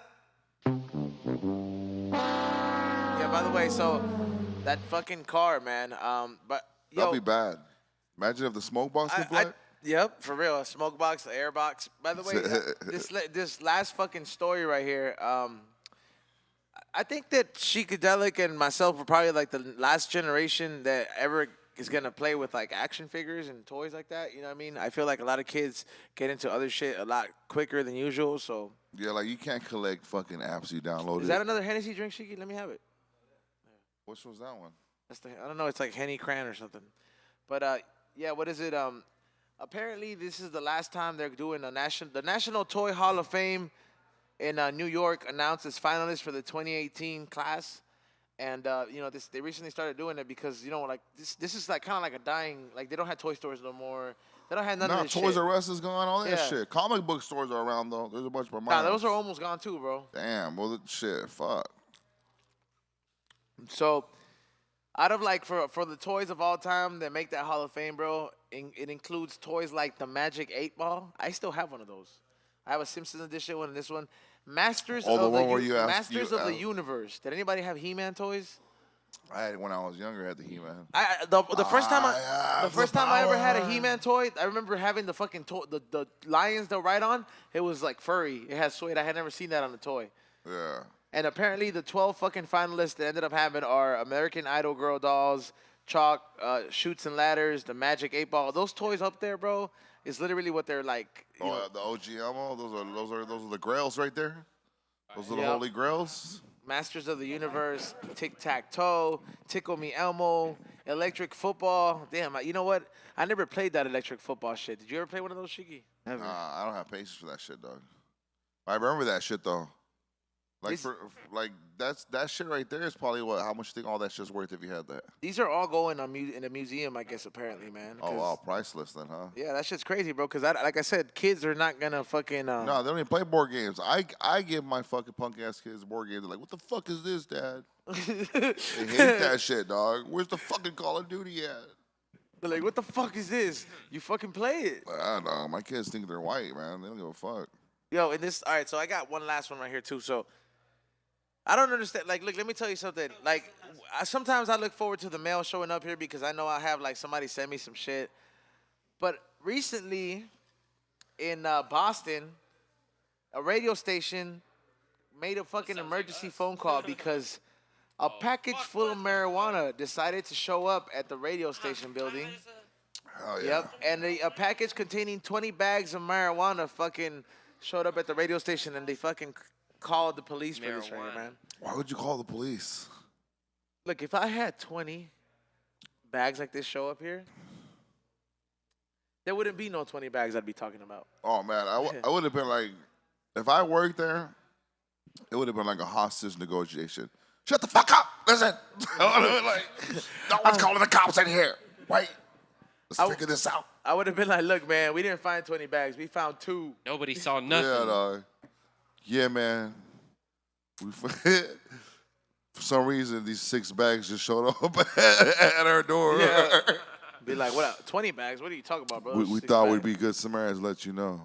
By the way, so that fucking car, man. But yo, That'd be bad. Imagine if the smoke box could fly. Yep, for real. A smoke box, the air box. By the way, this last fucking story right here. I think that Sheikadelic and myself were probably like the last generation that ever is gonna play with like action figures and toys like that. You know what I mean? I feel like a lot of kids get into other shit a lot quicker than usual. So Yeah, like you can't collect fucking apps you downloaded. is that another Hennessy drink, Sheiky? Let me have it. Which was that one? That's I don't know. It's like Henny Cran or something. But yeah, what is it? Apparently this is the last time they're doing the National Toy Hall of Fame in New York announced its finalists for the 2018 class. And you know, they recently started doing it because, you know, like this is like kind of like a dying, like they don't have toy stores no more. They don't have none of this Toys shit. R Us is gone. All that Yeah. shit. Comic book stores are around though. There's a bunch of Nah, those are almost gone too, bro. Damn. Well, shit. Fuck. So, out of like for the toys of all time that make that Hall of Fame, bro, it includes toys like the Magic 8-Ball. I still have one of those. I have a Simpsons edition one and this one. Masters Oh, the of one where you asked- Masters you of the asked- Universe. Did anybody have He-Man toys? I had when I was younger. I had the He-Man. The first time I ever had a power. He-Man toy, I remember having the fucking the lions they'll ride on. It was like furry. It had suede. I had never seen that on a toy. Yeah. And apparently the 12 fucking finalists that ended up having are American Idol girl dolls, Chalk, Chutes and Ladders, the Magic 8-Ball. Those toys up there, bro, is literally what they're like. You know, The OG ammo. Those are the grails right there. Those are the Yep. holy grails. Masters of the Universe, Tic-Tac-Toe, Tickle Me Elmo, Electric Football. Damn, you know what? I never played that electric football shit. Did you ever play one of those, Sheiky? Never. I don't have patience for that shit, dog. I remember that shit though. Like that shit right there is probably how much you think all that shit's worth if you had that. These are all going on in a museum, I guess, apparently, man. Oh wow, priceless then, huh? Yeah, that shit's crazy, bro. Because like I said, kids are not gonna fucking. No, they don't even play board games. I give my fucking punk ass kids board games. They're like, what the fuck is this, Dad? They hate that shit, dog. Where's the fucking Call of Duty at? They're like, what the fuck is this? You fucking play it. I don't know. My kids think they're white, man. They don't give a fuck. Yo, and this. All right, so I got one last one right here too. So I don't understand. Like, look, let me tell you something. Like, sometimes I look forward to the mail showing up here because I know I have like somebody send me some shit. But recently, in Boston, a radio station made a fucking emergency phone call because a package full of marijuana decided to show up at the radio station building. Hell yeah. Yep, and a package containing 20 bags of marijuana fucking showed up at the radio station, and they fucking called the police for this right here, man. Why would you call the police? Look, if I had 20 bags like this show up here, there wouldn't be no 20 bags I'd be talking about. Oh man, I would have been like, if I worked there, it would have been like a hostage negotiation. Shut the fuck up! Listen, I would have been like, no one's calling the cops in here. Wait. Let's figure this out. I would have been like, look, man, we didn't find 20 bags. We found 2. Nobody saw nothing. Yeah, dog. Yeah, man. For some reason, these 6 bags just showed up at our door. Yeah. Be like, what? 20 bags? What are you talking about, bro? We thought we'd be good Samaritans, let you know.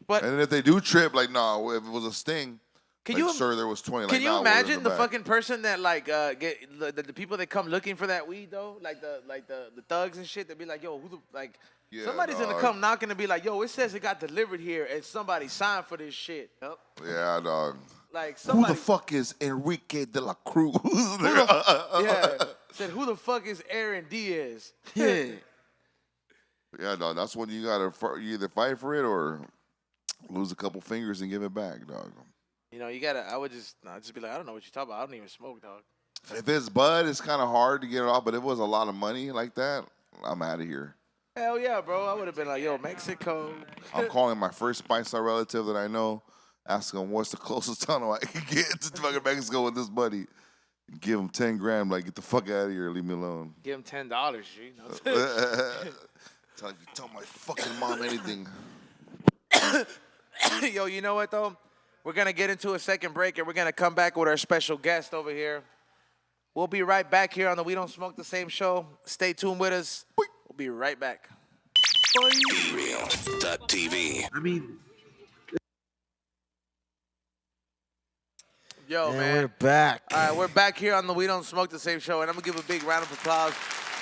But and then if they do trip, like, no, if it was a sting, sir, there was 20. Can like, you nah, imagine the back. fucking person that like get the people that come looking for that weed though, like the thugs and shit? That be like, yo, who the like? Yeah, somebody's dog. gonna come knocking and be like, yo, it says it got delivered here, and somebody signed for this shit. Yep. Yeah, dog. Like somebody. Who the fuck is Enrique de la Cruz? Yeah. Said, who the fuck is Aaron Diaz? Yeah. Yeah, dog. That's when you gotta you either fight for it or lose a couple fingers and give it back, dog. You know, you gotta. I would just be like, I don't know what you're talking about. I don't even smoke, dog. If it's bud, it's kind of hard to get it off. But if it was a lot of money like that, I'm out of here. Hell yeah, bro. I would have been like, yo, Mexico. I'm calling my first Spice Star relative that I know, asking him what's the closest tunnel I can get to fucking Mexico with this buddy. Give him 10 grand, like, get the fuck out of here, leave me alone. Give him $10, G. Tell my fucking mom anything. Yo, you know what, though? We're going to get into a second break, and we're going to come back with our special guest over here. We'll be right back here on the We Don't Smoke the Same show. Stay tuned with us. We'll be right back. BeReal.tv. I mean, Yo, and man. we're back. All right, we're back here on the We Don't Smoke the Same show, and I'm going to give a big round of applause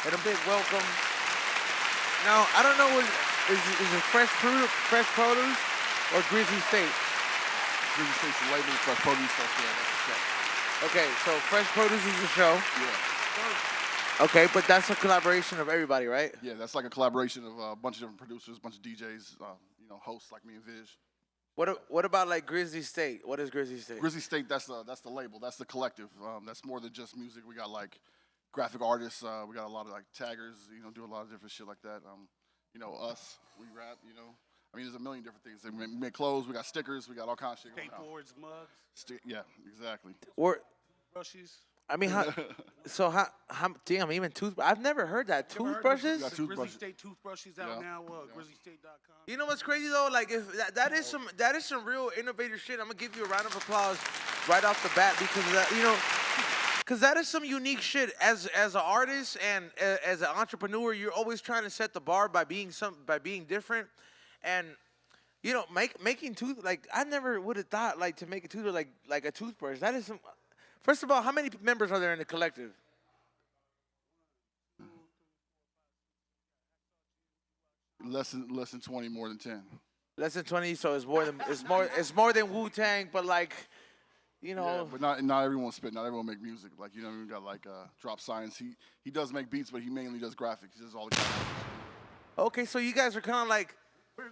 and a big welcome. Now, I don't know, is it Fresh Produce or Grizzly State? Grizzly State's the label, Fresh Produce, that's the show. Okay, so Fresh Produce is the show. Yeah. Okay, but that's a collaboration of everybody, right? Yeah, that's like a collaboration of a bunch of different producers, a bunch of DJs, hosts like me and Viz. What about like Grizzly State? What is Grizzly State? Grizzly State, that's the label, that's the collective. That's more than just music. We got like graphic artists, we got a lot of like taggers, do a lot of different shit like that. Us, we rap, I mean, there's a million different things. We make clothes, we got stickers, we got all kinds of shit. Skateboards, mugs. Yeah, exactly. Brushes. I mean, how damn, even toothbrush. I've never heard that. Toothbrushes? Grizzly State toothbrushes out now. GrizzlyState.com. You know what's crazy though? Like if that is some real innovative shit. I'm gonna give you a round of applause right off the bat because of that, because that is some unique shit. As an artist and as an entrepreneur, you're always trying to set the bar by being different, and making I never would have thought like to make a toothbrush like a toothbrush. That is some. First of all, how many members are there in the collective? Less than 20, more than 10. Less than 20, so it's more than Wu-Tang, but like, Yeah, but not everyone spit. Not everyone make music. Like we got like Drop Science. He does make beats, but he mainly does graphics. He does all the graphics. Okay, so you guys are kind of like.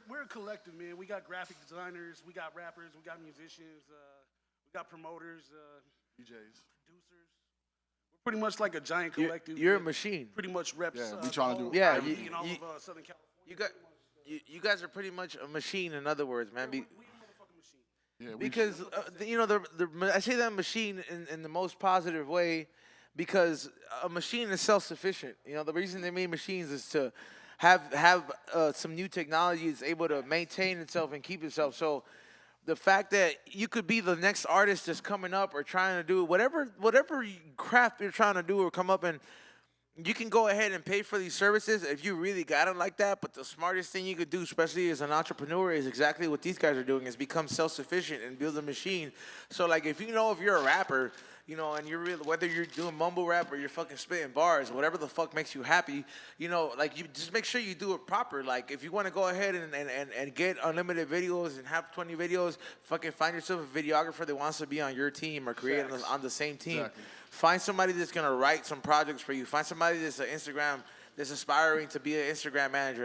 We're a collective, man. We got graphic designers, we got rappers, we got musicians, we got promoters, DJs, producers. We're pretty much like a giant collective. You're a machine. Pretty much reps. Yeah, we trying to do. Yeah, in all of Southern California. You guys are pretty much a machine. In other words, man. We a motherfucking machine. Yeah, Because I say that machine in the most positive way, because a machine is self-sufficient. The reason they made machines is to have some new technology that's able to maintain itself and keep itself. So the fact that you could be the next artist that's coming up or trying to do whatever craft you're trying to do or come up and you can go ahead and pay for these services if you really got them like that. But the smartest thing you could do, especially as an entrepreneur, is exactly what these guys are doing, is become self-sufficient and build a machine. So like if you're a rapper, and you're really, whether you're doing mumble rap or you're fucking spitting bars, whatever the fuck makes you happy, like you just make sure you do it proper. Like if you want to go ahead and get unlimited videos and have 20 videos, fucking find yourself a videographer that wants to be on your team or create on the same team. Exactly. Find somebody that's gonna write some projects for you. Find somebody that's an Instagram, that's aspiring to be an Instagram manager.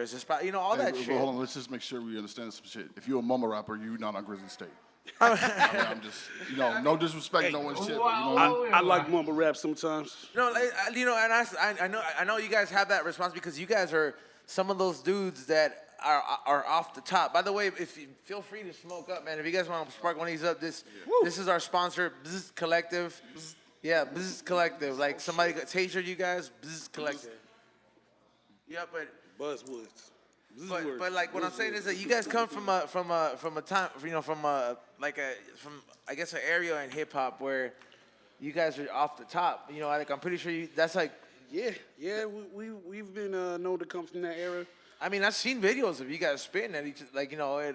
All that shit. Hold on, let's just make sure we understand some shit. If you're a mumble rapper, you're not on Grizzly State. I'm just, no disrespect, no one's shit. But, I like mumble rap sometimes. And I know you guys have that response because you guys are some of those dudes that are off the top. By the way, if you feel free to smoke up, man. If you guys want to spark one of these up, this is our sponsor, Bzz Collective. Yeah, Bzz Collective. Like somebody got taser you guys, Bzz Collective. Yeah, but Buzzwoods. but like what I'm saying is that you guys come from a time, you know, from I guess an area in hip hop where you guys are off the top. You know, like I'm pretty sure that's like. Yeah, we've been known to come from that era. I mean, I've seen videos of you guys spitting at each, like, you know, at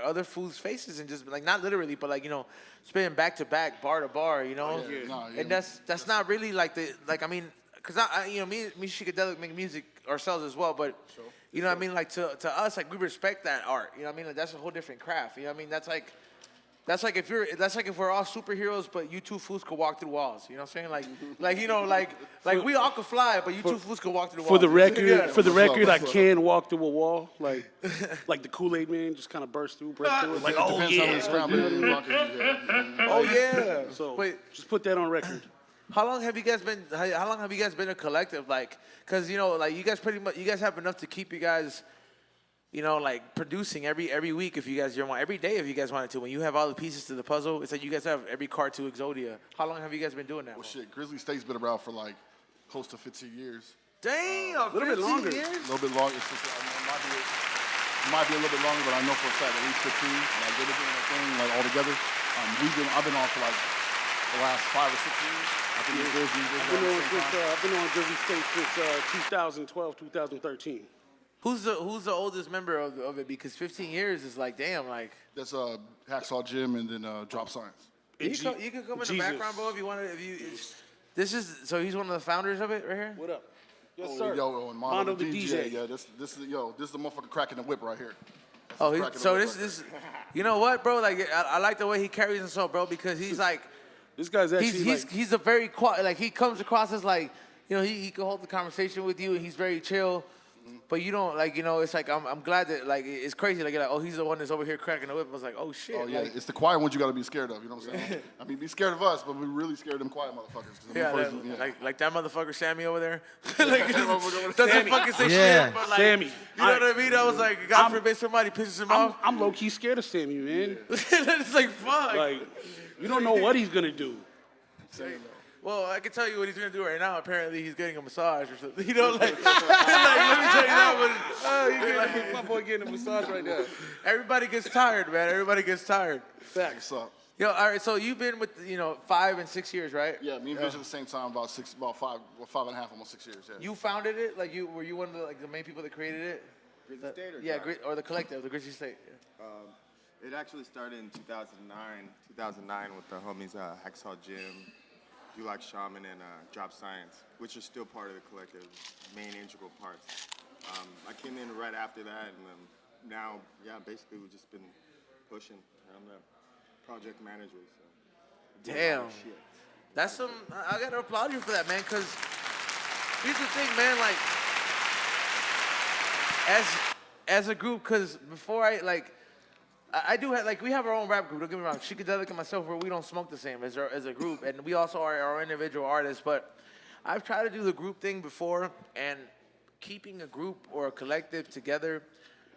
other fools' faces and just, like, not literally, but, like, you know, spitting back to back, bar to bar, you know? And that's not really, like, I mean, because, you know, me and Sheiky Dabarino make music ourselves as well, but, you know what I mean? Like, to us, like, we respect that art, you know what I mean? Like, that's a whole different craft, you know what I mean? That's like if we're all superheroes, but you two fools could walk through walls. You know what I'm saying? Like you know, like we all could fly, but you two fools could walk through walls. For the record, I can walk through a wall, like the Kool-Aid Man, just kind of burst through it. Like, oh yeah. Oh yeah. So wait, just put that on record. How long have you guys been a collective? Like, cause you know, like you guys have enough to keep you guys. You know, like producing every week if you guys every day if you guys wanted to. When you have all the pieces to the puzzle, it's like you guys have every card to Exodia. How long have you guys been doing that? Well, shit, Grizzly State's been around for like close to 15 years. Damn, a little bit longer. Years? A little bit longer. It might be a little bit longer, but I know for a fact at least 15. Like they've been doing that thing like all together. I've been on for like the last 5 or 6 years. I think I've been on Grizzly State since 2012, 2013. Who's the oldest member of it? Because 15 years is like, damn, like. That's Hacksaw Jim and then Drop Science. You can come in the background, bro, if you want to. So he's one of the founders of it right here? What up? Yes, sir. Yo, and Mondo the DJ. Yeah, this is the motherfucker cracking the whip right here. This you know what, bro? Like I like the way he carries himself, bro, because he's like. This guy's actually he's a very quiet, like he comes across as like, you know, he can hold the conversation with you and he's very chill. But you don't, like, you know, it's like, I'm glad that, like, it's crazy. Like, you're like, oh, he's the one that's over here cracking the whip. I was like, oh, shit. Oh, yeah, like, it's the quiet ones you got to be scared of, you know what I'm saying? I mean, be scared of us, but we're really scared of them quiet motherfuckers. Like that motherfucker Sammy over there. Like, doesn't fucking say shit, but, like, Sammy. You know what I mean? I was like, God forbid somebody pisses him off. I'm low-key scared of Sammy, man. It's like, fuck. Like, you don't know what he's going to do. Well, I can tell you what he's gonna do right now. Apparently, he's getting a massage or something. You know, like, let me tell you that. My boy getting a massage right now. Everybody gets tired, man. Everybody gets tired. Facts up. Yo, all right. So you've been with 5 and 6 years, right? Yeah, me and Vision at the same time, about 5 and a half, almost 6 years. Yeah. You founded it? Like, were you one of the main people that created it? Grizzly State or the collective, the Grizzly State. Yeah. It actually started in 2009 with the homies Hacksaw Jim, You Like Shaman, and Drop Science, which are still part of the collective, main integral parts. I came in right after that, and now, basically we've just been pushing. I'm the project manager, so. Damn. That's some, I gotta applaud you for that, man, because here's the thing, man, like, as a group, because before I do have, like, we have our own rap group, don't get me wrong. Sheiky Dabarino and myself, where we don't smoke the same as a group, and we also are our individual artists, but I've tried to do the group thing before, and keeping a group or a collective together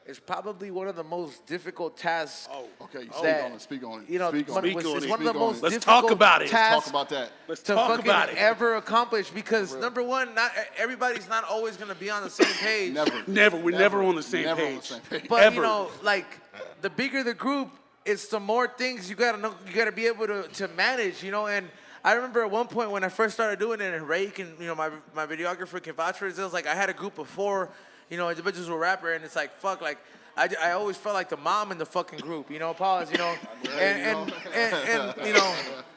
is probably one of the most difficult tasks. Oh, okay. Speak on it. You know, speak on it. It's one of the most Let's difficult talk about it. tasks Let's talk about that. Let's to talk fucking about it. ever accomplish, because number one, not everybody's not always gonna be on the same page. Never. We're never on the same Never page. on the same page. But Ever. you know, like, the bigger the group, it's the more things you gotta know, you gotta be able to manage, you know. And I remember at one point when I first started doing it, and Ray can, you know, my videographer can vouch for it. It was like I had a group of 4, you know, individuals were rapper, and it's like, fuck, like, I always felt like the mom in the fucking group, you know, pause, you know, and you know,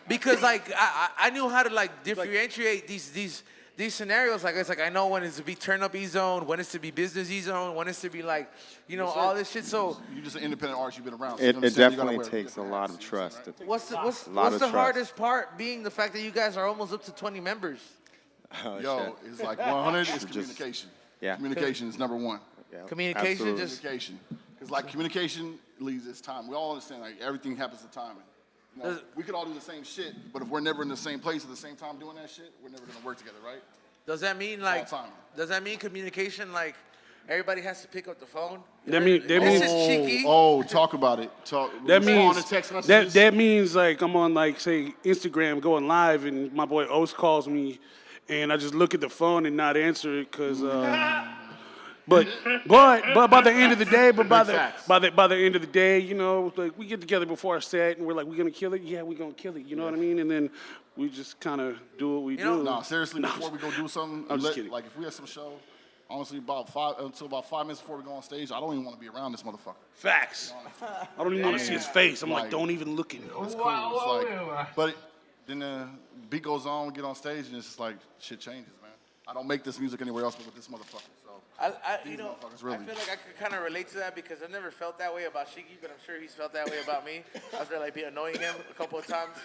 because like I knew how to like differentiate these scenarios. Like, it's like I know when it's to be turn up E zone, when it's to be business E zone, when it's to be like, you know, all this shit. So you're just an independent artist. You've been around. So it definitely takes a lot of trust. What's the hardest part being the fact that you guys are almost up to 20 members? Yo, it's like 100. It's communication. Yeah. Communication is number one. Yeah, Communication, absolutely. Communication. Because like communication leads its time. We all understand like everything happens to timing. You know, we could all do the same shit, but if we're never in the same place at the same time doing that shit, we're never gonna work together, right? Does that mean like? Does that mean communication like? Everybody has to pick up the phone. That means talk about it. That means like I'm on like say Instagram going live, and my boy Os calls me, and I just look at the phone and not answer it because But by the end of the day, by the end of the day, you know, like we get together before our set and we're like, we're gonna kill it. Yeah, we're gonna kill it. You know what I mean? And then we just kind of do what we do. No, seriously, before we go do something, I'm just kidding. Like if we have some show, honestly, until about 5 minutes before we go on stage, I don't even want to be around this motherfucker. Facts. I don't even want to see his face. I'm like, don't even look at me. It's cool. It's like, but then the beat goes on, we get on stage, and it's just like shit changes, man. I don't make this music anywhere else but with this motherfucker. So you know, I feel like I could kind of relate to that because I've never felt that way about Sheiky, but I'm sure he's felt that way about me after like being annoying him a couple of times.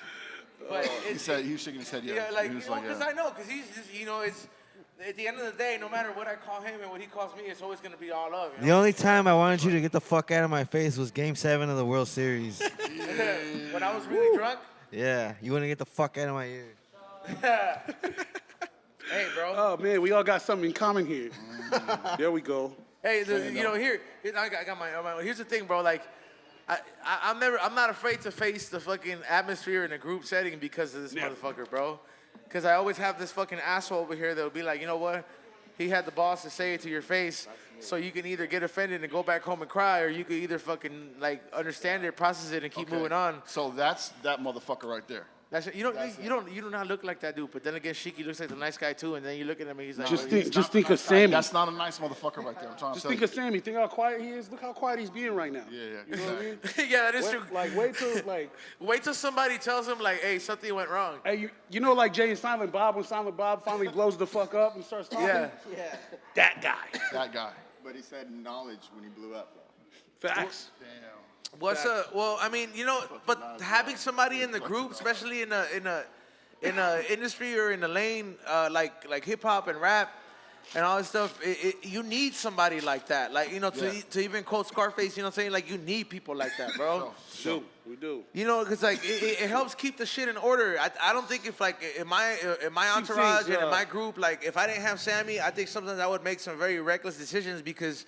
But he was shaking his head. Yeah, like he was because I know, because he's just, you know, it's at the end of the day, no matter what I call him and what he calls me, it's always gonna be all love. You know? The only time I wanted you to get the fuck out of my face was Game 7 of the World Series. When I was really drunk. Yeah, you want to get the fuck out of my ear. Hey, bro. Oh man, we all got something in common here. There we go. Hey, you know, here I got my. Here's the thing, bro. Like, I'm not afraid to face the fucking atmosphere in a group setting because of this motherfucker, bro. Because I always have this fucking asshole over here that'll be like, you know what? He had the balls to say it to your face, so you can either get offended and go back home and cry, or you can either fucking like understand it, process it, and keep moving on. So that's that motherfucker right there. That's it. You do not look like that dude. But then again, Sheiky looks like the nice guy too. And then you look at him and he's like, just think of Sammy. That's not a nice motherfucker right there. I'm trying to tell you. Think of Sammy. Think how quiet he is. Look how quiet he's being right now. Yeah. You know what I mean? Yeah, that is true. Like wait till somebody tells him like, hey, something went wrong. Hey, you know, like Jay and Silent Bob, when Silent Bob finally blows the fuck up and starts talking. Yeah. That guy. That guy. But he said knowledge when he blew up. Facts. Damn. Well, I mean, you know, but having somebody in the group, especially in a industry or in a lane like hip hop and rap and all this stuff, you need somebody like that. Like, you know, to even quote Scarface, you know what I'm saying? Like, you need people like that, bro. Sure, we do. You know, because like it helps keep the shit in order. I don't think if like in my entourage and in my group, like if I didn't have Sammy, I think sometimes I would make some very reckless decisions because,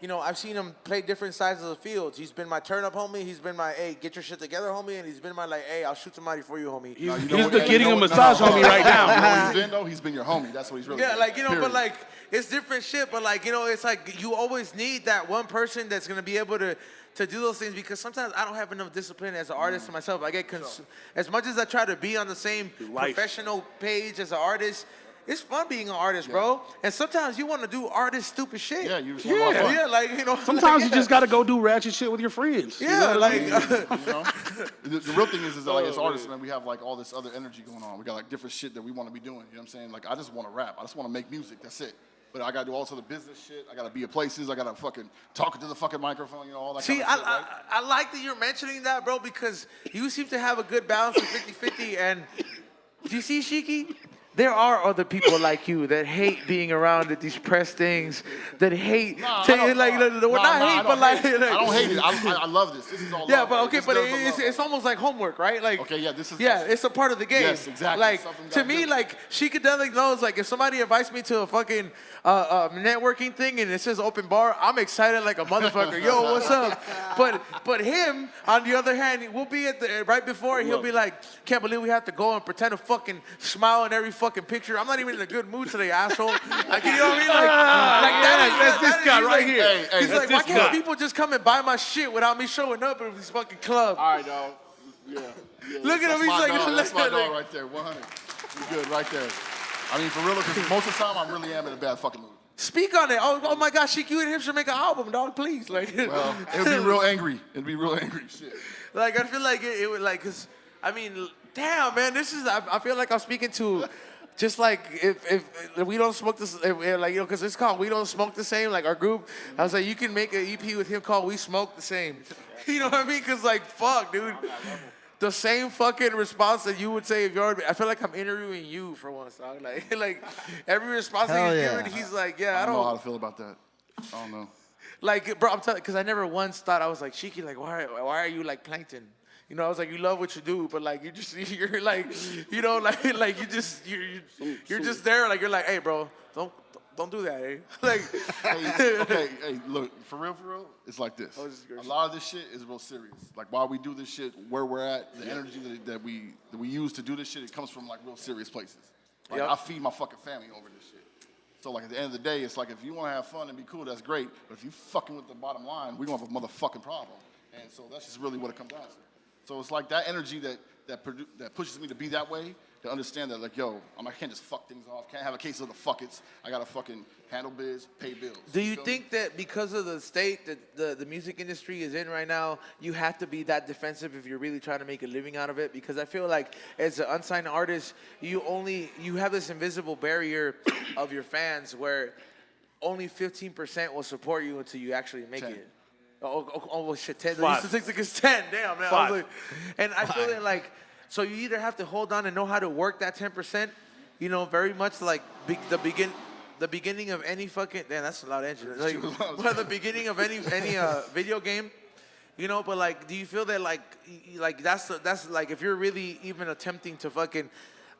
you know, I've seen him play different sides of the field. He's been my turn-up homie. He's been my, hey, get your shit together homie. And he's been my, like, hey, I'll shoot somebody for you homie. He's the getting a massage homie right now. You know what he's been, though? He's been your homie. That's what he's really been. like, you know, Period. but, like, it's different shit. But, like, you know, it's like you always need that one person that's going to be able to do those things because sometimes I don't have enough discipline as an artist to myself. I get as much as I try to be on the same professional page as an artist, it's fun being an artist, bro. And sometimes you want to do artist stupid shit. Yeah, you just want to yeah, like, you know. Sometimes you just got to go do ratchet shit with your friends. Yeah, like. You know? The real thing is that, like, as artists, man, we have, like, all this other energy going on. We got, like, different shit that we want to be doing. You know what I'm saying? Like, I just want to rap. I just want to make music. That's it. But I got to do all this other business shit. I got to be at places. I got to fucking talk into the fucking microphone, you know, all that kind of shit, right? I like that you're mentioning that, bro, because you seem to have a good balance of 50-50. And do you see, Sheiky? There are other people like you that hate being around at these press things, that hate, I don't hate it. I love this. This is all yeah, love, but okay, but it's almost like homework, right? Like, okay, yeah, this is it's a part of the game. Yes, exactly. Like, to me, like, Sheiky knows, like, if somebody invites me to a fucking networking thing and it says open bar, I'm excited like a motherfucker. Yo, what's up? But him, on the other hand, we'll be at the right before, and he'll be like, can't believe we have to go and pretend to fucking smile in every fucking picture. I'm not even in a good mood today, asshole. Like, you know what I mean? Like that's this guy right here. He's like, why can't people just come and buy my shit without me showing up at this fucking club? All right, dog. Yeah. Look at him. He's like, that's my dog right there. 100. You good right there. I mean, for real, because most of the time I really am in a bad fucking mood. Speak on it. Oh my God, Sheiky, you and him should make an album, dog. Please, like. Well, it'd be real angry. It'd be real angry. Shit. Like, I feel like it would, like, cause I mean, damn, man, this is. I feel like I'm speaking to. Just like if we don't smoke this, like, you know, because it's called We Don't Smoke the Same, like our group. I was like, you can make an EP with him called We Smoke the Same. You know what I mean? Because, like, fuck, dude. The same fucking response that you would say if you're, I feel like I'm interviewing you for once, dog. Like every response that he's giving, he's like, yeah, I don't know how to feel about that. I don't know. Like, bro, I'm telling you, because I never once thought, I was like, Sheiky, like, why are you like plankton? You know, I was like, you love what you do, but like, you're like, you know, like you're just there, like, you're like, hey, bro, don't do that, eh? Like, hey, look, for real, it's like this. A lot of this shit is real serious. Like, while we do this shit, where we're at, the energy that we use to do this shit, it comes from like real serious places. Like, I feed my fucking family over this shit. So like at the end of the day, it's like if you want to have fun and be cool, that's great. But if you fucking with the bottom line, we're gonna have a motherfucking problem. And so that's just really what it comes down to. So it's like that energy that pushes me to be that way, to understand that like, yo, I can't just fuck things off. Can't have a case of the fuckets. I gotta fucking handle biz, pay bills. Do you think that because of the state that the music industry is in right now, you have to be that defensive if you're really trying to make a living out of it? Because I feel like as an unsigned artist, you have this invisible barrier of your fans where only 15% will support you until you actually make 10. It. Oh shit, 10. The statistic is 10. Damn, man. I was like, and I feel that like, so you either have to hold on and know how to work that 10%, you know, very much like the beginning of any fucking, damn, that's a loud engine. Like, well, the beginning of any video game, you know. But like, do you feel that like that's like if you're really even attempting to fucking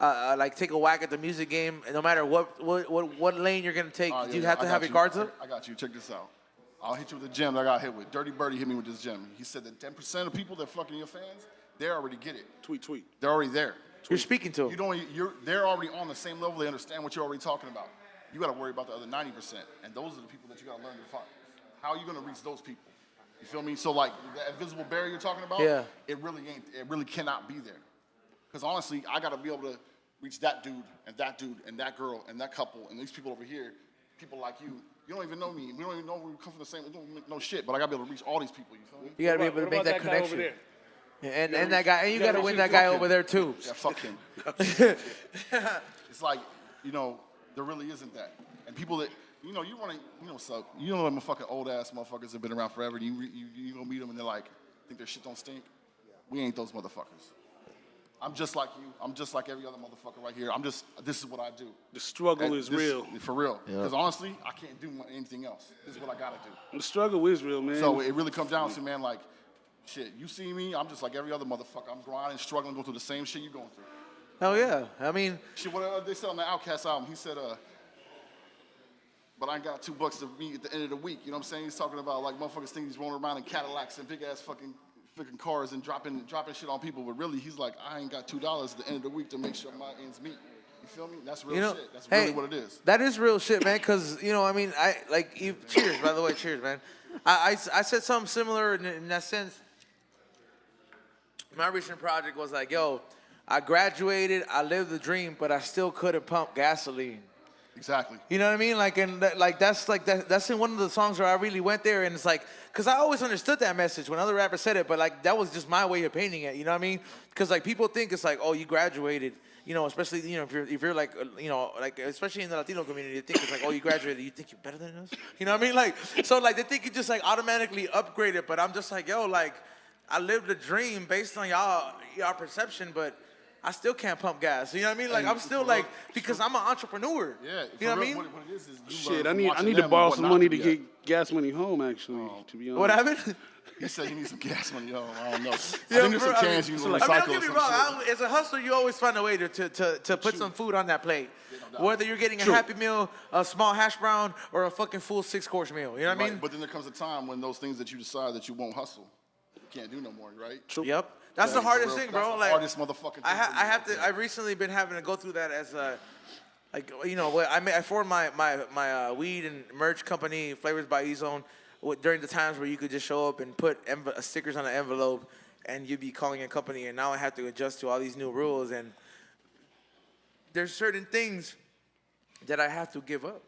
like take a whack at the music game, and no matter what lane you're gonna take, do you have to have your cards up? I got you. Check this out. I'll hit you with a gem that I got hit with. Dirty Birdie hit me with this gem. He said that 10% of people that fucking your fans, they already get it. Tweet. They're already there. You're speaking to them. They're already on the same level. They understand what you're already talking about. You got to worry about the other 90%, and those are the people that you got to learn to find. How are you going to reach those people? You feel me? So like that invisible barrier you're talking about, it really cannot be there. Because honestly, I got to be able to reach that dude and that girl and that couple and these people over here, people like you. You don't even know me. We don't even know we come from the same. We don't know shit. But I gotta be able to reach all these people. You feel me? You gotta be able to make that connection. And that guy, and you gotta win that guy over there too. Yeah, fuck him. It's like, you know, there really isn't that. And people that, you know, you want to, you know what's up. You know them fucking old ass motherfuckers that have been around forever. You gonna meet them and they're like, think their shit don't stink. We ain't those motherfuckers. I'm just like you. I'm just like every other motherfucker right here. This is what I do. The struggle is real. For real. Because honestly, I can't do anything else. This is what I gotta do. The struggle is real, man. So it really comes down to, man, like, shit, you see me, I'm just like every other motherfucker. I'm grinding, struggling, going through the same shit you're going through. Hell yeah. I mean. Shit, what they said on the Outkast album, he said, but I ain't got $2 to meet at the end of the week. You know what I'm saying? He's talking about like motherfuckers think he's rolling around in Cadillacs and big ass fucking cars and dropping shit on people, but really he's like, I ain't got $2 at the end of the week to make sure my ends meet. You feel me? That's real shit. That's really what it is. That is real shit, man. Cause you know, I mean, cheers, by the way, cheers, man. I said something similar in that sense. My recent project was like, yo, I graduated, I lived the dream, but I still couldn't pump gasoline. Exactly. You know what I mean? Like, and that's in one of the songs where I really went there, and it's like, cause I always understood that message when other rappers said it, but like that was just my way of painting it. You know what I mean? Cause like people think it's like, oh, you graduated. You know, especially you know if you're like you know like especially in the Latino community, they think it's like, oh, you graduated, you think you're better than us. You know what I mean? Like so like they think you just like automatically upgraded, but I'm just like, yo, like I lived a dream based on y'all perception, but I still can't pump gas. You know what I mean? Like I'm still like because I'm an entrepreneur. Yeah. You know what I mean? What it is Shit, I need to borrow some money to get gas money home. Actually, to be honest. What happened? He said he needs some gas money. Oh, I don't know. I think there's some cans you can recycle. Don't get me wrong. As a hustler, you always find a way to put some food on that plate. Whether you're getting a Happy Meal, a small hash brown, or a fucking full 6-course meal. You know what I mean? But then there comes a time when those things that you decide that you won't hustle, you can't do no more, right? True. Yep. That's the hardest thing, bro. That's the like hardest motherfucking thing. I've recently been having to go through that as a, like, you know, I formed my weed and merch company, Flavors by E-Zone, during the times where you could just show up and put stickers on an envelope and you'd be calling a company, and now I have to adjust to all these new rules, and there's certain things that I have to give up.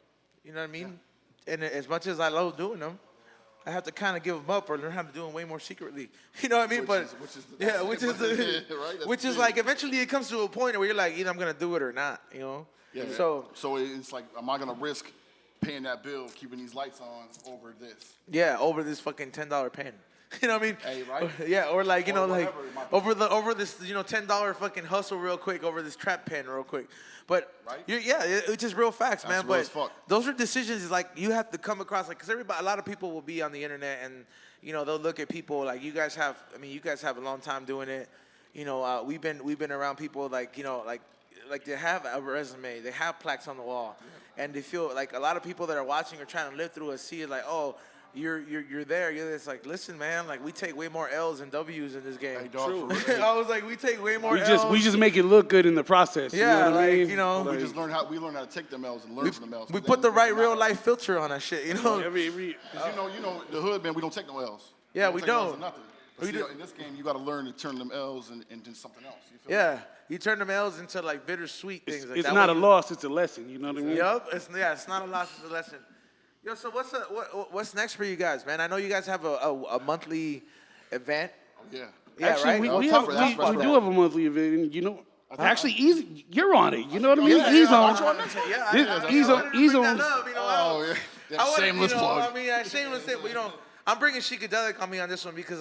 You know what I mean? Yeah. And as much as I love doing them, I have to kind of give them up or learn how to do them way more secretly. You know what I mean? Which is like eventually it comes to a point where you're like, either I'm gonna do it or not. You know? Yeah. So it's like, am I gonna risk paying that bill, keeping these lights on over this? Yeah, over this fucking $10 pen. You know what I mean? Hey, right? Yeah, or like, you know, like over this, you know, $10 fucking hustle real quick over this trap pen real quick. But it's just real facts, man. But those are decisions like you have to come across, like, because a lot of people will be on the internet and, you know, they'll look at people like you guys have a long time doing it. You know, we've been around people like, you know, like they have a resume, they have plaques on the wall, and they feel like a lot of people that are watching or trying to live through it see it like, oh, you're there. It's like, listen, man, like we take way more L's and W's in this game. Hey, dog, True. for real. I was like, we take way more L's. We just make it look good in the process. Yeah, you know what I mean? you know, We just learn how to take them L's and learn from them L's. we put the right real life filter on that shit. You know. Every Cause you know the hood, man. We don't take no L's. Yeah, we we take no L's don't. or nothing. But see, in this game, you got to learn to turn them L's into something else. You feel me? Yeah, you turn them L's into like bittersweet things. Like it's that not a way loss, it's a lesson. You know what I mean? Yup. It's not a loss. It's a lesson. Yo, so what's next for you guys, man? I know you guys have a monthly event. Oh, yeah. Yeah, Actually, right. we I'll do talk for that. have a monthly event, and you know, actually, you're on it. You know what I mean? Yeah, He's yeah, on. I'm on next one. He's on. Oh, yeah. That shameless plug. I mean, shameless thing, but I'm bringing Sheiky Dabarino on me on this one because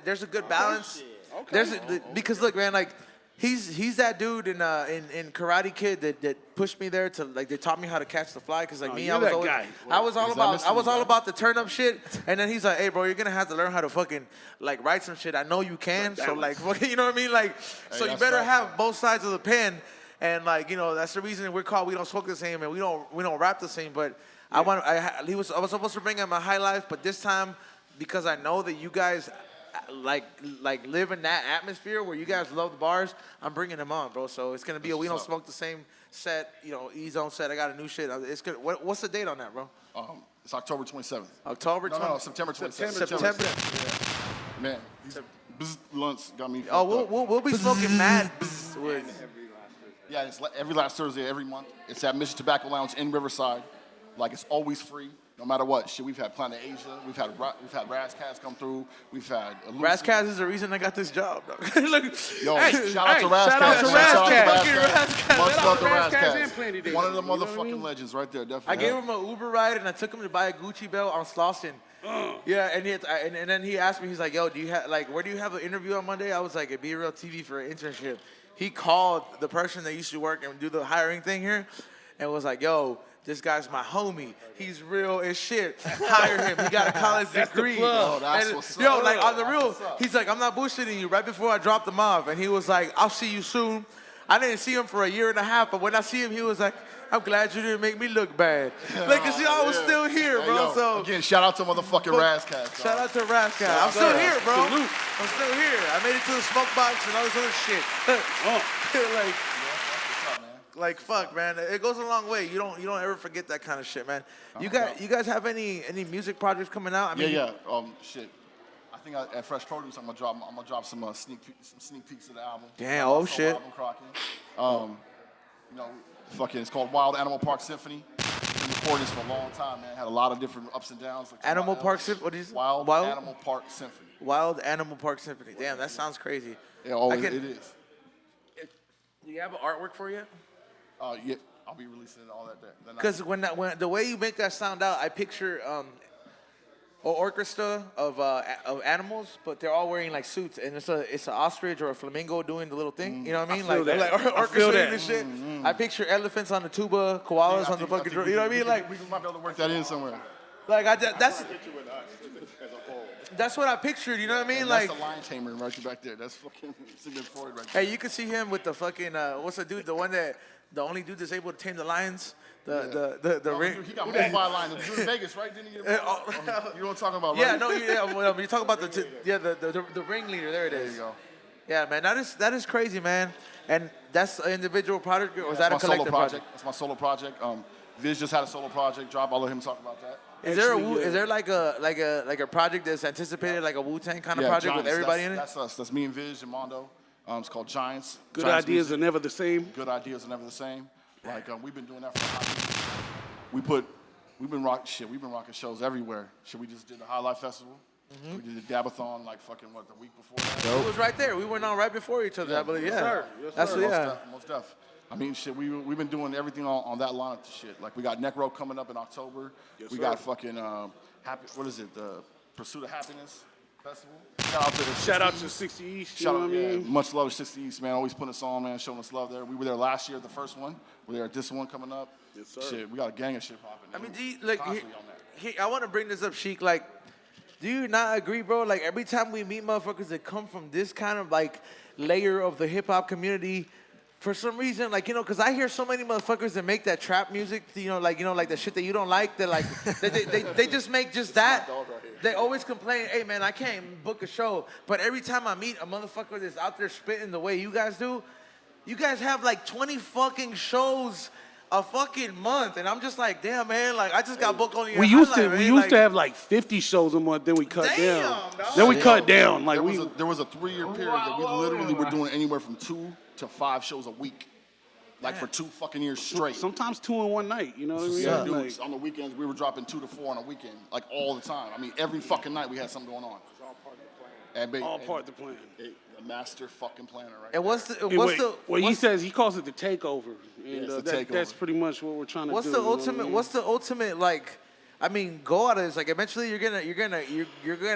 there's a good balance. Because look, man, like he's that dude in Karate Kid that pushed me there to like they taught me how to catch the fly because like me, I was all about the turn up shit, and then he's like, hey bro, you're gonna have to learn how to fucking like write some shit. I know you can, so like fucking, you know what I mean, like so you better have both sides of the pen, and like that's the reason we're called We Don't Smoke the Same and we don't rap the same, but. I was supposed to bring him a high life, but this time, because I know that you guys like live in that atmosphere where you guys love the bars, I'm bringing him on, bro. So it's gonna be We Don't Smoke the Same set, E-Zone set. I got a new shit. It's good. What's the date on that, bro? It's October 27th. October 27th. No, September 27th. September. Yeah. Man, these bzz blunts got me. We'll be smoking mad. Yeah, it's every last Thursday every month. It's at Mission Tobacco Lounge in Riverside. Like it's always free, no matter what. Shit, we've had Planet Asia, we've had Razzcast come through, we've had Razzcast is the reason I got this job. Look, yo, shout out to Razzcast. Much love to Razzcast. One of the motherfucking legends right there, definitely. I gave him an Uber ride and I took him to buy a Gucci belt on Slauson. Yeah, and then he asked me, he's like, yo, do you have where do you have an interview on Monday? I was like, at Be Real TV for an internship. He called the person that used to work and do the hiring thing here, and was like, yo. This guy's my homie. He's real as shit. Hire him. He got a college degree. Oh, that's what's up. Yo, like on the real, he's like, I'm not bullshitting you. Right before I dropped him off, and he was like, I'll see you soon. I didn't see him for a year and a half, but when I see him, he was like, I'm glad you didn't make me look bad. Like, cause I was still here, bro. Yo, so again, shout out to motherfucking Razzcast. Shout out to Razzcast. I'm still here, bro. I'm still here. I made it to the smoke box and all this other shit. Like fuck, man. It goes a long way. You don't ever forget that kind of shit, man. You guys have any music projects coming out? I mean, shit. I think at Fresh Produce, I'm gonna drop some sneak peeks of the album. Damn, oh shit. Album Crockett. Fucking, it's called Wild Animal Park Symphony. Been recording this for a long time, man. Had a lot of different ups and downs. Like Animal Park Symphony. What is it? Wild Animal Park Symphony. Wild Animal Park Symphony. Damn, that sounds crazy. Yeah, it is. Do you have an artwork for you? Yeah, I'll be releasing it all that. Because when the way you make that sound out, I picture an orchestra of animals, but they're all wearing like suits, and it's an ostrich or a flamingo doing the little thing. You know what I mean? Like orchestrating this shit. I picture elephants on the tuba, koalas on the fucking drum. You know what I mean? Like we might be able to work that in somewhere. Like that's what I pictured. You know what I mean? And like that's the lion tamer right back there. That's fucking Sigmund Freud right there. Hey, you can see him with the fucking what's the dude? The only dude that's able to tame the lions. The ring. He got mobile lions. The dude in Vegas, right? Didn't he get you know what I'm talking about, right? Yeah, no, you talk about the ringleader. There it is. There you go. Yeah, man, that is crazy, man. And that's an individual project, or is that a collective project? That's my solo project. Viz just had a solo project drop. I'll let him talk about that. Is there like a project that's anticipated, like a Wu-Tang kind of project with everybody in it? That's us. That's me and Viz and Mondo. It's called Giants. Good Giants ideas music. are never the same. Good ideas are never the same. Like we've been doing that for a while. We've been rocking shows everywhere. We just did the High Life Festival. We did the Dabathon like fucking the week before that. It was right there. We went on right before each other, I believe. Yes, yeah. sir. That's most def. I mean, shit, we've been doing everything on that line of shit. Like we got Necro coming up in October. We got fucking what is it? The Pursuit of Happiness Festival. Shout out to 60 East. You know what I mean? Much love to 60 East, man. Always putting us on, man. Showing us love there. We were there last year at the first one. We're there at this one coming up. Yes, sir. Shit, we got a gang of shit popping. I mean, I want to bring this up, Sheik. Like, do you not agree, bro? Like every time we meet motherfuckers that come from this kind of like layer of the hip hop community, for some reason, like, because I hear so many motherfuckers that make that trap music, like the shit that you don't like, that like, they just make just that. They always complain, hey man, I can't book a show. But every time I meet a motherfucker that's out there spitting the way you guys do, you guys have like 20 fucking shows a fucking month, and I'm just like, damn man, like I just got booked on your We used highlight, to have like 50 shows a month, then we cut down. Dog. Then we cut down. Like there was a 3-year period that we literally were doing anywhere from 2 to 5 shows a week. Like for 2 fucking years straight. Sometimes 2 in one night, you know what I mean? Yeah, dude, Like, on the weekends, we were dropping 2 to 4 on a weekend, like all the time. I mean, every fucking night we had something going on. all part of the plan. A master fucking planner, right? And he says he calls it the takeover, and it's the takeover. that's pretty much what we're trying to do. What's the ultimate? What's the ultimate like? I mean, goal out of this. Like, eventually, you're gonna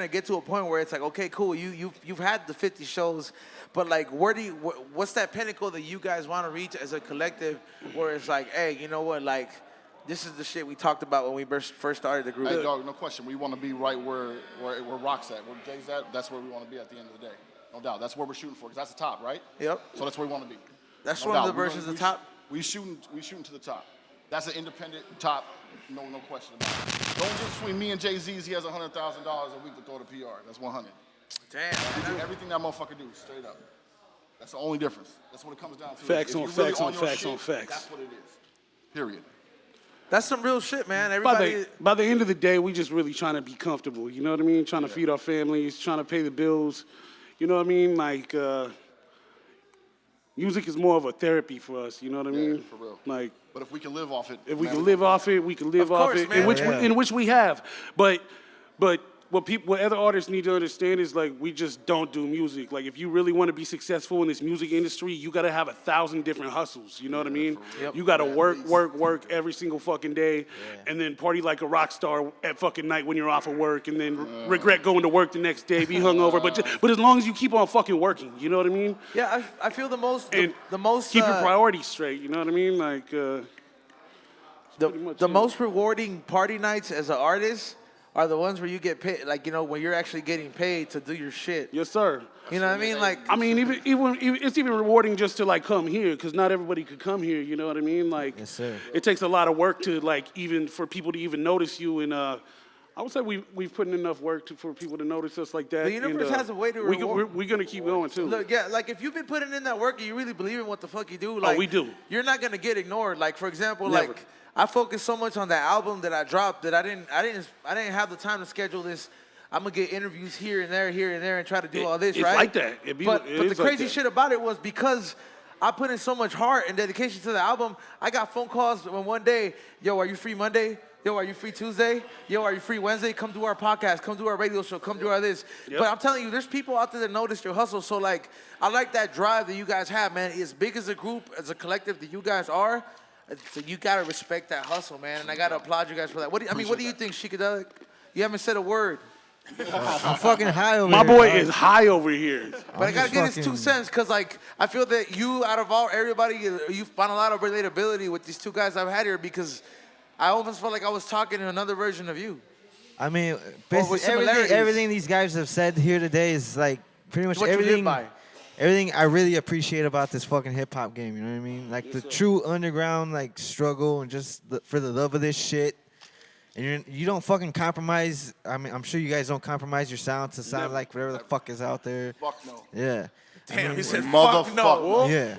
get to a point where it's like, okay, cool. You've had the 50 shows, but like, what's that pinnacle that you guys want to reach as a collective? Where it's like, hey, you know what? Like, this is the shit we talked about when we first started the group. Hey, dog, no question. We want to be right where Rock's at, where Jay's at. That's where we want to be at the end of the day. No doubt. That's where we're shooting for, because that's the top, right? Yep. So that's where we want to be. That's no one of doubt. the versions of top. We shooting to the top. That's an independent top. No question about it. The only difference between me and Jay-Z's, he has $100,000 a week to throw to PR. That's 100. Damn. We do everything that motherfucker do, straight up. That's the only difference. That's what it comes down to. Facts on If you're facts really on your facts shit, on facts. That's what it is. Period. That's some real shit, man. Everybody. By the end of the day, we just really trying to be comfortable. You know what I mean? Trying to feed our families, trying to pay the bills. You know what I mean? Like, music is more of a therapy for us. You know what I mean? For real. Like, but if we can live off it, if we can live off it, we can live off it. man. In which we have. But what other artists need to understand is, like, we just don't do music. Like, if you really want to be successful in this music industry, you got to have 1,000 different hustles. You know what I mean? Yep. You got to work every single fucking day, and then party like a rock star at fucking night when you're off of work, and then regret going to work the next day, be hungover. But as long as you keep on fucking working, you know what I mean? Yeah, I feel the most. And the most. Keep your priorities straight. You know what I mean? Like, the most rewarding party nights as an artist are the ones where you get paid, like, when you're actually getting paid to do your shit. Yes, sir. You know what I mean? Like, I mean, even it's even rewarding just to like come here, because not everybody could come here. You know what I mean? Like, Yes, sir. It takes a lot of work to like even for people to even notice you. And I would say we've put in enough work for people to notice us like that. The universe has a way to reward. We're gonna keep going too. Look, yeah, like if you've been putting in that work and you really believe in what the fuck you do, like, we do. You're not gonna get ignored. Like, for example, Never. like I focused so much on that album that I dropped that I didn't have the time to schedule this. I'm gonna get interviews here and there and try to do all this, it's right? like that. But the is like crazy that. shit about it was because I put in so much heart and dedication to the album, I got phone calls when one day, yo, are you free Monday? Yo, are you free Tuesday? Yo, are you free Wednesday? Come do our podcast. Come do our radio show. Come do our this. Yep. But I'm telling you, there's people out there that notice your hustle. So, like, I like that drive that you guys have, man. As big as a group, as a collective that you guys are, so you got to respect that hustle, man. And I got to applaud you guys for that. What do you think, Sheiky Dabarino? You haven't said a word. I'm fucking high over My here. boy dog. is high over here. But I got to get his 2 cents because, like, I feel that you, out of everybody, you found a lot of relatability with these 2 guys I've had here because I almost felt like I was talking to another version of you. I mean, with basically similarities. everything these guys have said here today is like pretty much What you live everything. by. Everything I really appreciate about this fucking hip hop game. You know what I mean? Like the true underground like struggle and just for the love of this shit. And you don't fucking compromise. I mean, I'm sure you guys don't compromise your sound to sound like whatever the fuck is out there. Fuck no. Yeah. Damn, he said, Motherfucker. fuck no. Yeah.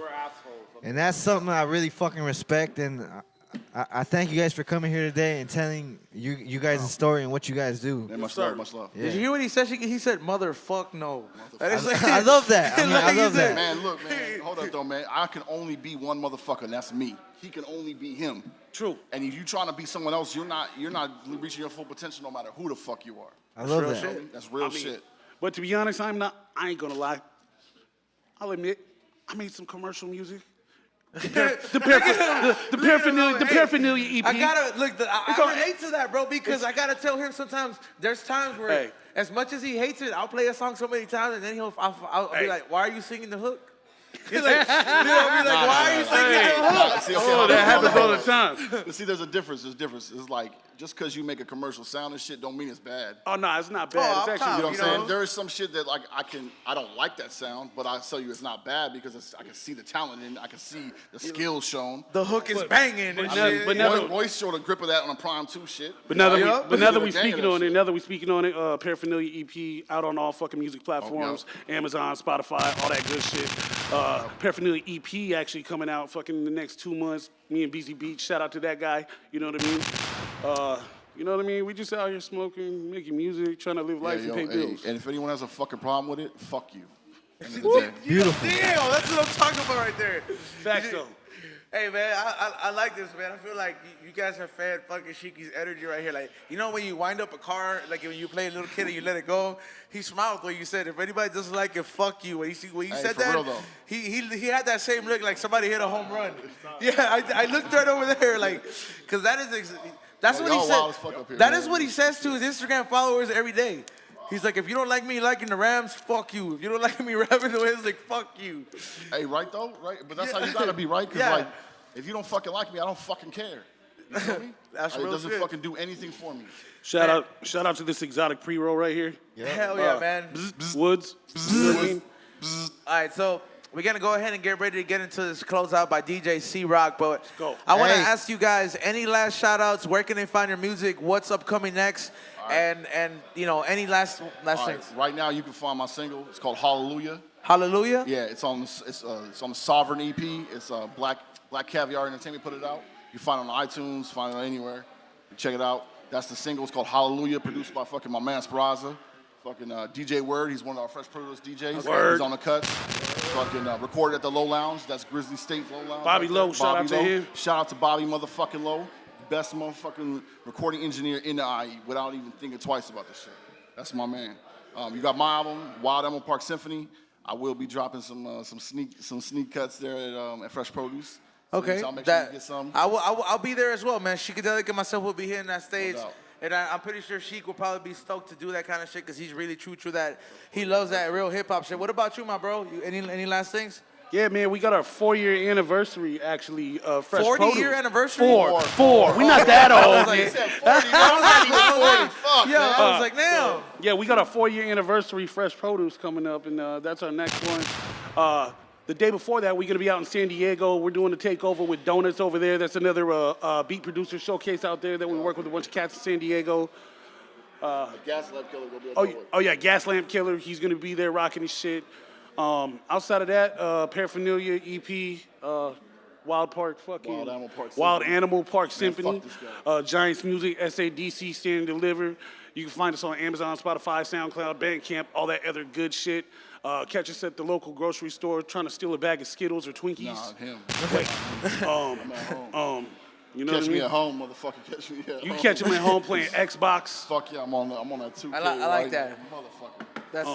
And that's something I really fucking respect, and I thank you guys for coming here today and telling you guys' story and what you guys do. Yeah, much love, much love. Yeah. Did you hear what he said? He said, motherfuck no. That is like, I love that. I mean, I like love he said, that. Man, look, man, hold up though, man. I can only be one motherfucker, and that's me. He can only be him. True. And if you trying to be someone else, you're not reaching your full potential no matter who the fuck you are. I love real that. shit. That's real shit. But to be honest, I ain't gonna lie. I'll admit, I made some commercial music. The paraphernalia EP. I gotta look. I relate to that, bro, because I gotta tell him sometimes. There's times where, as much as he hates it, I'll play a song so many times, and then I'll be like, "Why are you singing the hook?" He's like, I'll be like, "Why are you singing the hook?" See, that happens all the time. See, there's a difference. It's like just because you make a commercial sound and shit don't mean it's bad. Oh no, it's not bad. It's actually, You know what I'm saying? There is some shit that like I don't like that sound, but I tell you it's not bad because I can see the talent in it. I can see the skills shown. The hook is banging. But now Royce showed a grip of that on the Prime 2 shit. But now that we speaking on it, Paraphernalia EP out on all fucking music platforms, Amazon, Spotify, all that good shit. Paraphernalia EP actually coming out fucking in the next 2 months. Me and BZ Beach, shout out to that guy. You know what I mean? You know what I mean? We just out here smoking, making music, trying to live life and pay bills. And if anyone has a fucking problem with it, fuck you. Beautiful. Damn, that's what I'm talking about right there. Facts though. Hey man, I like this, man. I feel like you guys have fed fucking Sheiky's energy right here. Like, you know when you wind up a car, like when you play a little kid and you let it go, he smiled when you said, if anybody doesn't like it, fuck you. When you said that, real, he had that same look like somebody hit a home run. Yeah, I looked right over there, like, because that's what he said. That is what he says to his Instagram followers every day. He's like, if you don't like me liking the Rams, fuck you. If you don't like me rapping the way it's like, fuck you. Hey, right though? Right? But that's how you gotta be, right? Because like, if you don't fucking like me, I don't fucking care. You feel me? That's It real doesn't shit. fucking do anything for me. Shout out to this exotic pre-roll right here. Hell yeah, man. Woods. You know what I mean? All right, so we're going to go ahead and get ready to get into this closeout by DJ C-Rock. But go. I want to ask you guys, any last shout-outs? Where can they find your music? What's upcoming next? Right. And you know, any last things? Right now, you can find my single. It's called Hallelujah. Hallelujah? Yeah, it's on the Sovereign EP. It's Black Caviar Entertainment put it out. You find it on iTunes, find it anywhere. Check it out. That's the single. It's called Hallelujah, produced by fucking my man Speraza. Fucking DJ Word, he's one of our Fresh Produce DJs. Word. He's on the cuts. Fucking recorded at the Low Lounge. That's Grizzly State Low Lounge. Bobby right Lowe, shout out to him. Shout out to Bobby motherfucking Lowe. Best motherfucking recording engineer in the IE without even thinking twice about this shit. That's my man. You got my album, Wild Animal Park Symphony. I will be dropping some sneak cuts there at Fresh Produce. Okay, So I'll make sure you get some. I'll be there as well, man. Sheiky and myself will be here in that stage. No doubt. And I'm pretty sure Sheik will probably be stoked to do that kind of shit because he's really true to that. He loves that real hip-hop shit. What about you, my bro? Any last things? Yeah, man, we got our 4-year anniversary, actually, Fresh 40-year anniversary? Four. We're not that old. I was like, damn. Yeah, we got our 4-year anniversary Fresh Produce coming up, and that's our next one. The day before that, we're going to be out in San Diego. We're doing a takeover with Donuts over there. That's another beat producer showcase out there that we work with a bunch of cats in San Diego. Gas Lamp Killer will be Oh yeah, Gas Lamp Killer. He's going to be there rocking his shit. Outside of that, Paraphernalia EP, Wild Animal Park Symphony, Giants Music, SADC, Stand and Deliver. You can find us on Amazon, Spotify, SoundCloud, Bandcamp, all that other good shit. Catch us at the local grocery store trying to steal a bag of Skittles or Twinkies. Nah, him. I'm at home. You know Catch what I me mean? at home, motherfucker. Catch me at home. You catch him at home playing Xbox. Fuck yeah, I'm on that 2K. I like that. Motherfucker. That's,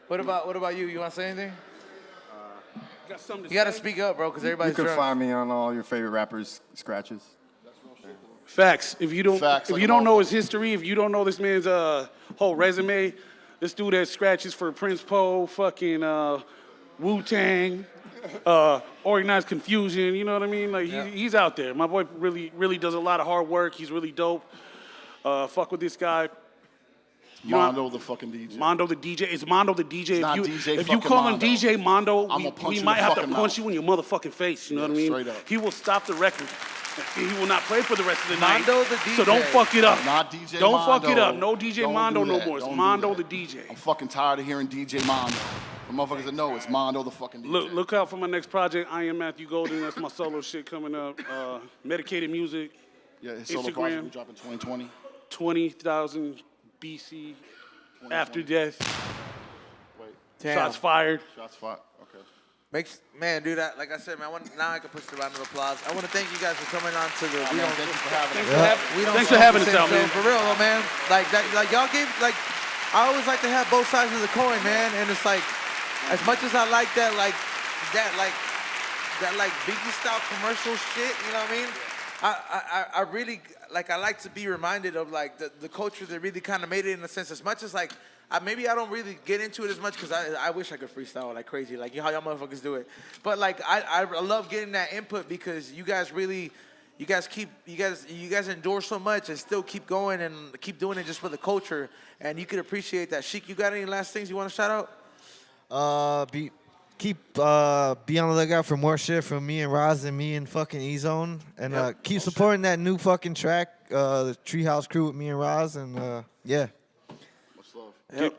what about you? You want to say anything? Got something to You got to say? speak up, bro, because everybody's You can drunk. find me on all your favorite rappers' scratches. Facts. If you don't, Facts, if like you a don't know his history, if you don't know this man's whole resume, this dude has scratches for Prince Poe, fucking Wu-Tang, Organized Confusion. You know what I mean? Like he's out there. My boy really does a lot of hard work. He's really dope. Fuck with this guy. Mondo the fucking DJ. Mondo the DJ. It's Mondo the DJ. not If DJ you fucking call him Mondo. DJ Mondo, I'ma punch we you in might the have to fucking punch mouth. you in your motherfucking face. You know what I mean? straight up. He will stop the record. He will not play for the rest of the night. Mondo the DJ. So don't fuck it up. Not DJ Don't Mondo. fuck it up. No DJ Don't Mondo do no that. more. It's Don't do Mondo that. the DJ. I'm fucking tired of hearing DJ Mondo. The motherfuckers that know it's Mondo the fucking DJ. Look out for my next project. I am Matthew Golden. That's my solo shit coming up. Medicated music. Yeah, his solo Instagram. project will drop in 2020. 20,000 BC. After death. Damn. Shots fired. Shots fired. Okay. Man, dude, like I said, man, now I can push the round of applause. I want to thank you guys for coming on to the. Man, thank you for having us. Thanks for having us out, man. For real, though, man. Like that, like y'all gave, like, I always like to have both sides of the coin, man. And it's like, as much as I like that, like Biggie style commercial shit, you know what I mean? I really like. I like to be reminded of like the culture that really kind of made it in a sense. As much as like. Maybe I don't really get into it as much because I wish I could freestyle like crazy, like how y'all motherfuckers do it. But like I love getting that input because you guys really, you guys endure so much and still keep going and keep doing it just for the culture. And you could appreciate that. Sheik, you got any last things you want to shout out? Be on the lookout for more shit from me and Roz and me and fucking E-Zone. And keep supporting that new fucking track, the Treehouse Crew with me and Roz. And yeah.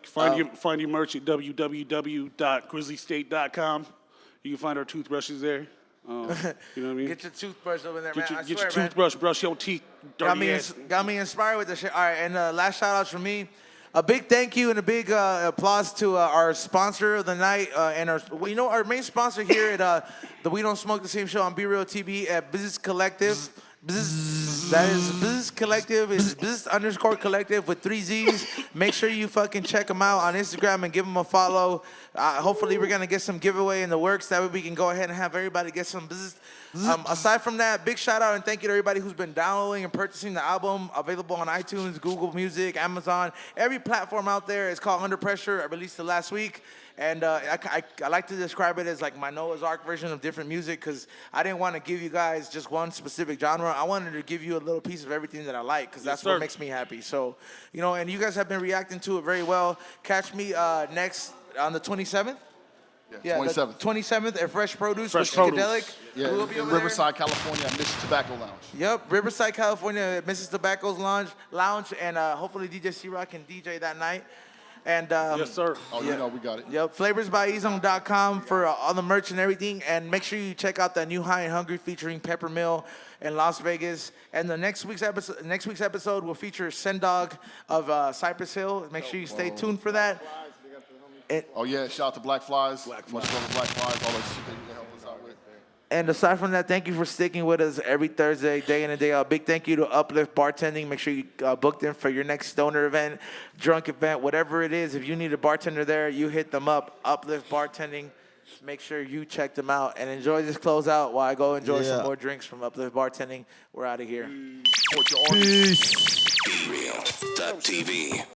Find your merch at www.grizzlystate.com. You can find our toothbrushes there. You know what I mean? Get your toothbrush over there, man. Get your toothbrush, brush your teeth. Got me inspired with the shit. All right, and last shout outs from me. A big thank you and a big applause to our sponsor of the night and our main sponsor here at the We Don't Smoke the Same show on Be Real TV at Business Collective. That is Business Collective. It's Business_Collective with 3 Z's. Make sure you fucking check them out on Instagram and give them a follow. Hopefully, we're going to get some giveaway in the works. That way we can go ahead and have everybody get some business. Aside from that, big shout out and thank you to everybody who's been downloading and purchasing the album. Available on iTunes, Google Music, Amazon. Every platform out there. It's called Under Pressure. I released it last week. And I like to describe it as like my Noah's Ark version of different music because I didn't want to give you guys just one specific genre. I wanted to give you a little piece of everything that I like because that's what makes me happy. So, and you guys have been reacting to it very well. Catch me next on the 27th. Yeah, 27th. 27th at Fresh Produce with Sidedick. Yeah, we'll be in Riverside, California, at Mrs. Tobacco Lounge. Yep, Riverside, California at Mrs. Tobacco's Lounge, and hopefully DJ C-Rock can DJ that night. And yes, sir. Oh, you know we got it. Yep, flavorsbyezone.com for all the merch and everything. And make sure you check out that new High and Hungry featuring Pepper Mill in Las Vegas. And the next week's episode will feature Sendog of Cypress Hill. Make sure you stay tuned for that. Oh yeah, shout out to Black Flies. Much love to Black Flies. All that shit that you can help us out with. And aside from that, thank you for sticking with us every Thursday, day in and day out. Big thank you to Uplift Bartending. Make sure you book them for your next stoner event, drunk event, whatever it is. If you need a bartender there, you hit them up. Uplift Bartending. Make sure you check them out and enjoy this closeout while I go enjoy some more drinks from Uplift Bartending. We're out of here. Be Real TV.